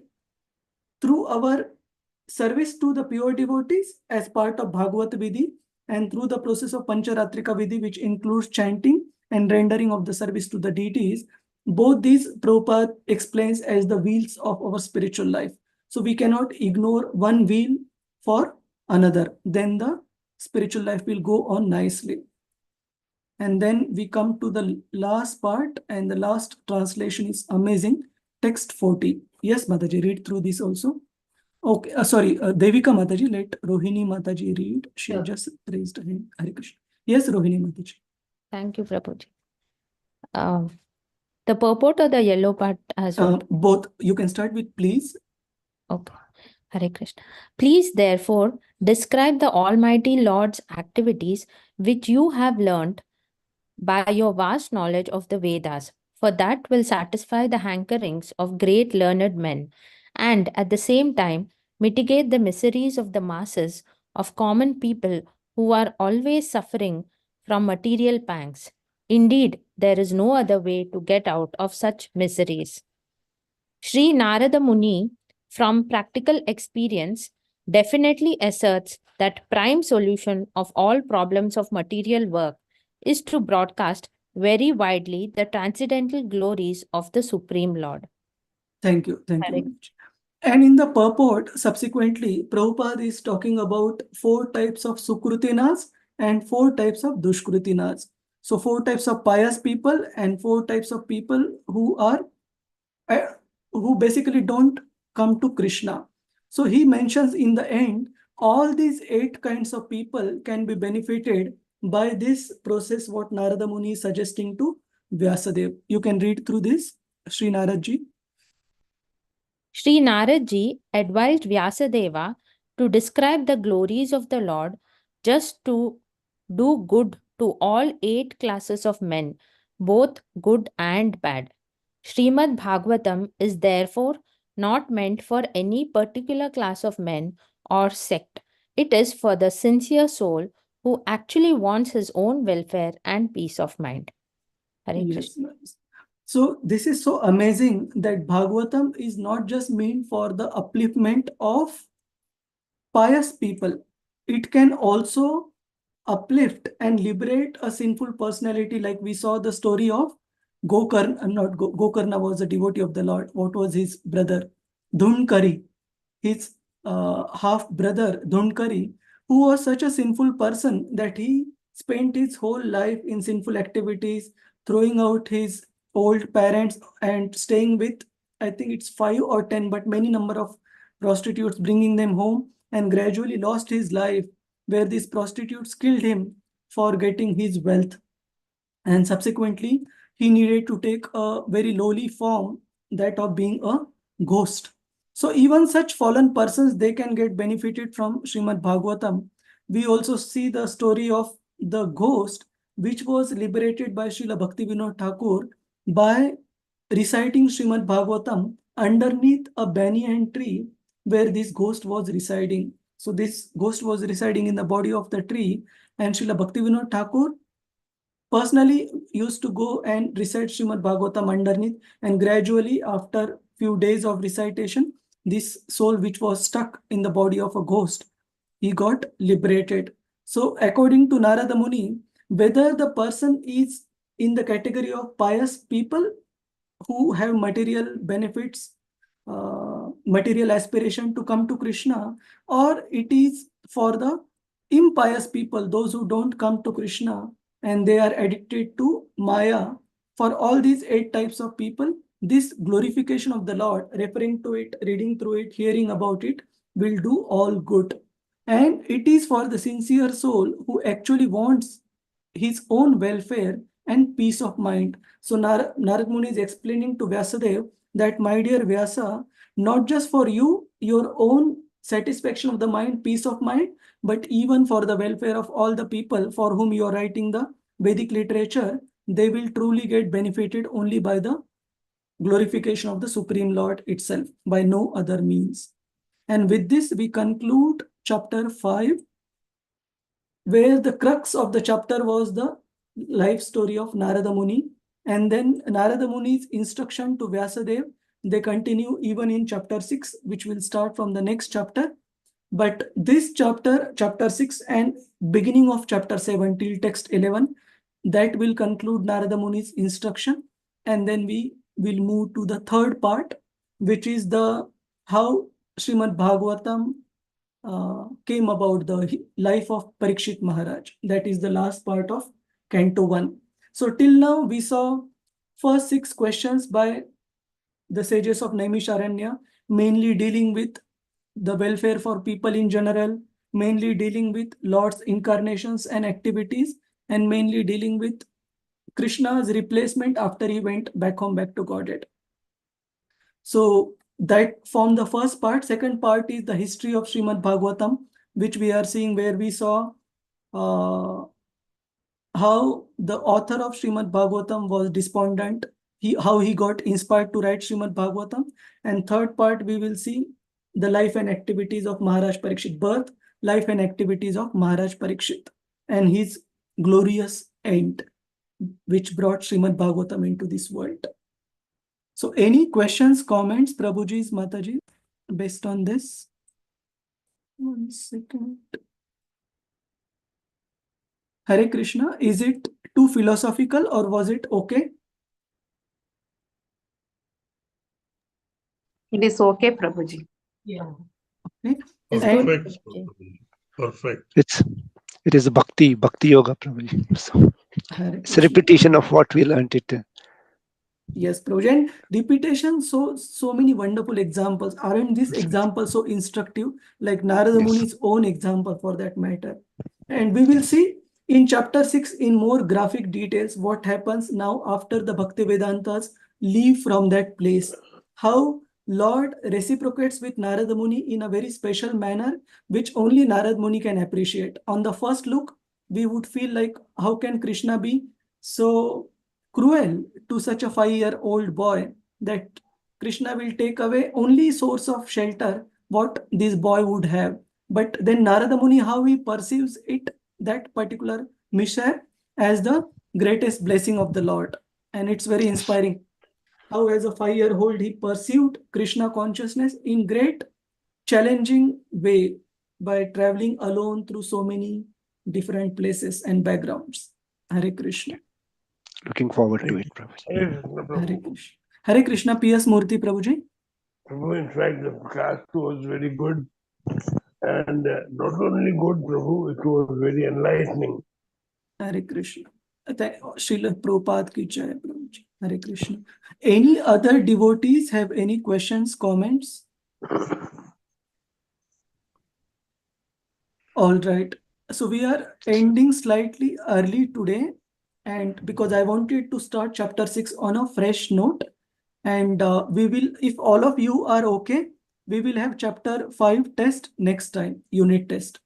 through our service to the pure devotees as part of Bhagavat Vidhi, and through the process of Pancharatrika Vidhi, which includes chanting and rendering of the service to the deities, both these Prabhupada explains as the wheels of our spiritual life. So we cannot ignore one wheel for another. Then the spiritual life will go on nicely. And then we come to the last part, and the last translation is amazing. Text 40. Yes, Mataji, read through this also. Okay, sorry, Devika Mataji, let Rohini Mataji read. She just raised her hand. Hare Krishna. Yes, Rohini Mataji. Thank you, Prabhuji. The purport of the yellow part as well. Both. You can start with please. Okay. Hare Krishna. Please, therefore, describe the Almighty Lord's activities which you have learnt by your vast knowledge of the Vedas. for that will satisfy the hankerings of great learned men, and at the same time mitigate the miseries of the masses of common people who are always suffering from material pangs. Indeed, there is no other way to get out of such miseries. Sri Narada Muni, from practical experience, definitely asserts that prime solution of all problems of material work is to broadcast very widely the transcendental glories of the Supreme Lord. Thank you. Thank Hare you. And in the purport, subsequently, Prabhupada is talking about 4 types of Sukrutinas and 4 types of Dushkrutinas. So 4 types of pious people and 4 types of people who are who basically don't come to Krishna. So he mentions in the end, all these 8 kinds of people can be benefited by this process what Narada Muni is suggesting to Vyasadeva. You can read through this, Sri Naradji. Sri Naradji advised Vyasadeva to describe the glories of the Lord just to do good to all 8 classes of men, both good and bad. Srimad Bhagavatam is therefore not meant for any particular class of men or sect. It is for the sincere soul who actually wants his own welfare and peace of mind. Hare Krishna. Yes. So this is so amazing that Bhagavatam is not just meant for the upliftment of pious people. It can also uplift and liberate a sinful personality, like we saw the story of Gokarna. Gokarna was a devotee of the Lord. What was his brother? Dhunkari. His half brother Dhunkari, who was such a sinful person that he spent his whole life in sinful activities, throwing out his old parents and staying with, I think it's 5 or 10, but many number of prostitutes, bringing them home, and gradually lost his life, where these prostitutes killed him for getting his wealth. And subsequently, he needed to take a very lowly form, that of being a ghost. So even such fallen persons, they can get benefited from Srimad Bhagavatam. We also see the story of the ghost, which was liberated by Srila Bhaktivinoda Thakur by reciting Srimad Bhagavatam underneath a banyan tree where this ghost was residing. So this ghost was residing in the body of the tree, and Srila Bhaktivinoda Thakur personally used to go and recite Srimad Bhagavatam underneath, and gradually after few days of recitation, this soul which was stuck in the body of a ghost, he got liberated. So according to Narada Muni, whether the person is in the category of pious people who have material benefits, material aspiration to come to Krishna, or it is for the impious people, those who don't come to Krishna and they are addicted to Maya, for all these 8 types of people, this glorification of the Lord, referring to it, reading through it, hearing about it, will do all good. And it is for the sincere soul who actually wants his own welfare and peace of mind. So Narad Muni is explaining to Vyasadeva that, my dear Vyasa, not just for you, your own satisfaction of the mind, peace of mind, but even for the welfare of all the people for whom you are writing the Vedic literature, they will truly get benefited only by the glorification of the Supreme Lord itself, by no other means. And with this, we conclude chapter 5, where the crux of the chapter was the life story of Narada Muni. And then Narada Muni's instruction to Vyasadeva, they continue even in chapter 6, which will start from the next chapter. But this chapter, chapter 6 and beginning of chapter 7 till text 11, that will conclude Narada Muni's instruction. And then we will move to the third part, which is the how Srimad Bhagavatam came about, the life of Parikshit Maharaj. That is the last part of Canto 1. So till now we saw first 6 questions by the sages of Naimisharanya, mainly dealing with the welfare for people in general, mainly dealing with Lord's incarnations and activities, and mainly dealing with Krishna's replacement after he went back home, back to Godhead. So that formed the first part. Second part is the history of Srimad Bhagavatam, which we are seeing, where we saw how the author of Srimad Bhagavatam was despondent how he got inspired to write Srimad Bhagavatam. And third part, we will see the life and activities of Maharaj Parikshit, birth, life and activities of Maharaj Parikshit, and his glorious end, which brought Srimad Bhagavatam into this world. So any questions, comments, Prabhuji's, Mataji, based on this? 1 second. Hare Krishna, is it too philosophical or was it okay? It is okay, Prabhuji. Yeah. Okay. Perfect. Perfect. It is a Bhakti Yoga, Prabhuji. So it's a repetition of what we learned it. Yes, Prabhuji. And repetition, so many wonderful examples. Aren't these examples so instructive? Like Narada Muni's own example for that matter. And we will see in chapter 6 in more graphic details what happens now after the Bhakti Vedantas leave from that place. How Lord reciprocates with Narada Muni in a very special manner, which only Narada Muni can appreciate. On the first look, we would feel like, how can Krishna be so cruel to such a 5-year-old boy that Krishna will take away only source of shelter what this boy would have. But then Narada Muni, how he perceives it, that particular mishap, as the greatest blessing of the Lord. And it's very inspiring how as a 5-year-old he pursued Krishna consciousness in great challenging way by traveling alone through so many different places and backgrounds. Hare Krishna. Looking forward to it, Prabhuji. Hare Krishna. Hare Krishna, P.S. Murthy, Prabhuji. Prabhu, in fact, the class was very good. And not only good, Prabhu, it was very enlightening. Hare Krishna. Srila Prabhupada ki jai, Prabhuji. Hare Krishna. Any other devotees have any questions, comments? All right. So we are ending slightly early today, and because I wanted to start chapter 6 on a fresh note, and we will, if all of you are okay, we will have chapter 5 test next time, unit test.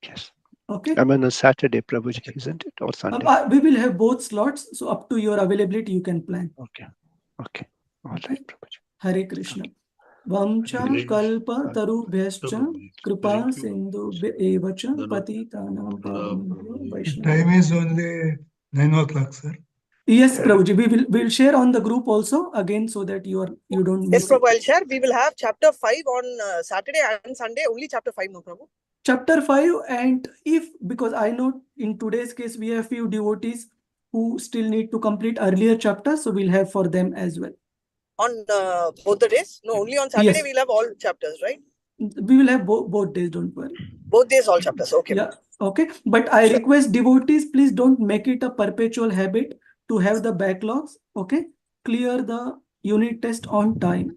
Yes. Okay. I mean on Saturday, Prabhuji, isn't it? Or Sunday? We will have both slots, so up to your availability, you can plan. Okay. Okay. All right, Prabhuji. Hare Krishna. Vamcha kalpa tarubhyascha kripa sindhu evacha patitanam pavanebhyo Vaishnava. Time is only 9 o'clock, sir. Yes, Prabhuji, we'll share on the group also again so that you don't miss. Yes, Prabhu, I'll share. We will have chapter 5 on Saturday and Sunday, only chapter 5, no, Prabhu. Chapter 5, and because I know in today's case we have few devotees who still need to complete earlier chapters, so we'll have for them as well. On both the days? No, only on Saturday Yes. we'll have all chapters, right? We will have both days, don't worry. Both days, all chapters, okay. Yeah, okay. But I request devotees, please don't make it a perpetual habit to have the backlogs, okay? Clear the unit test on time.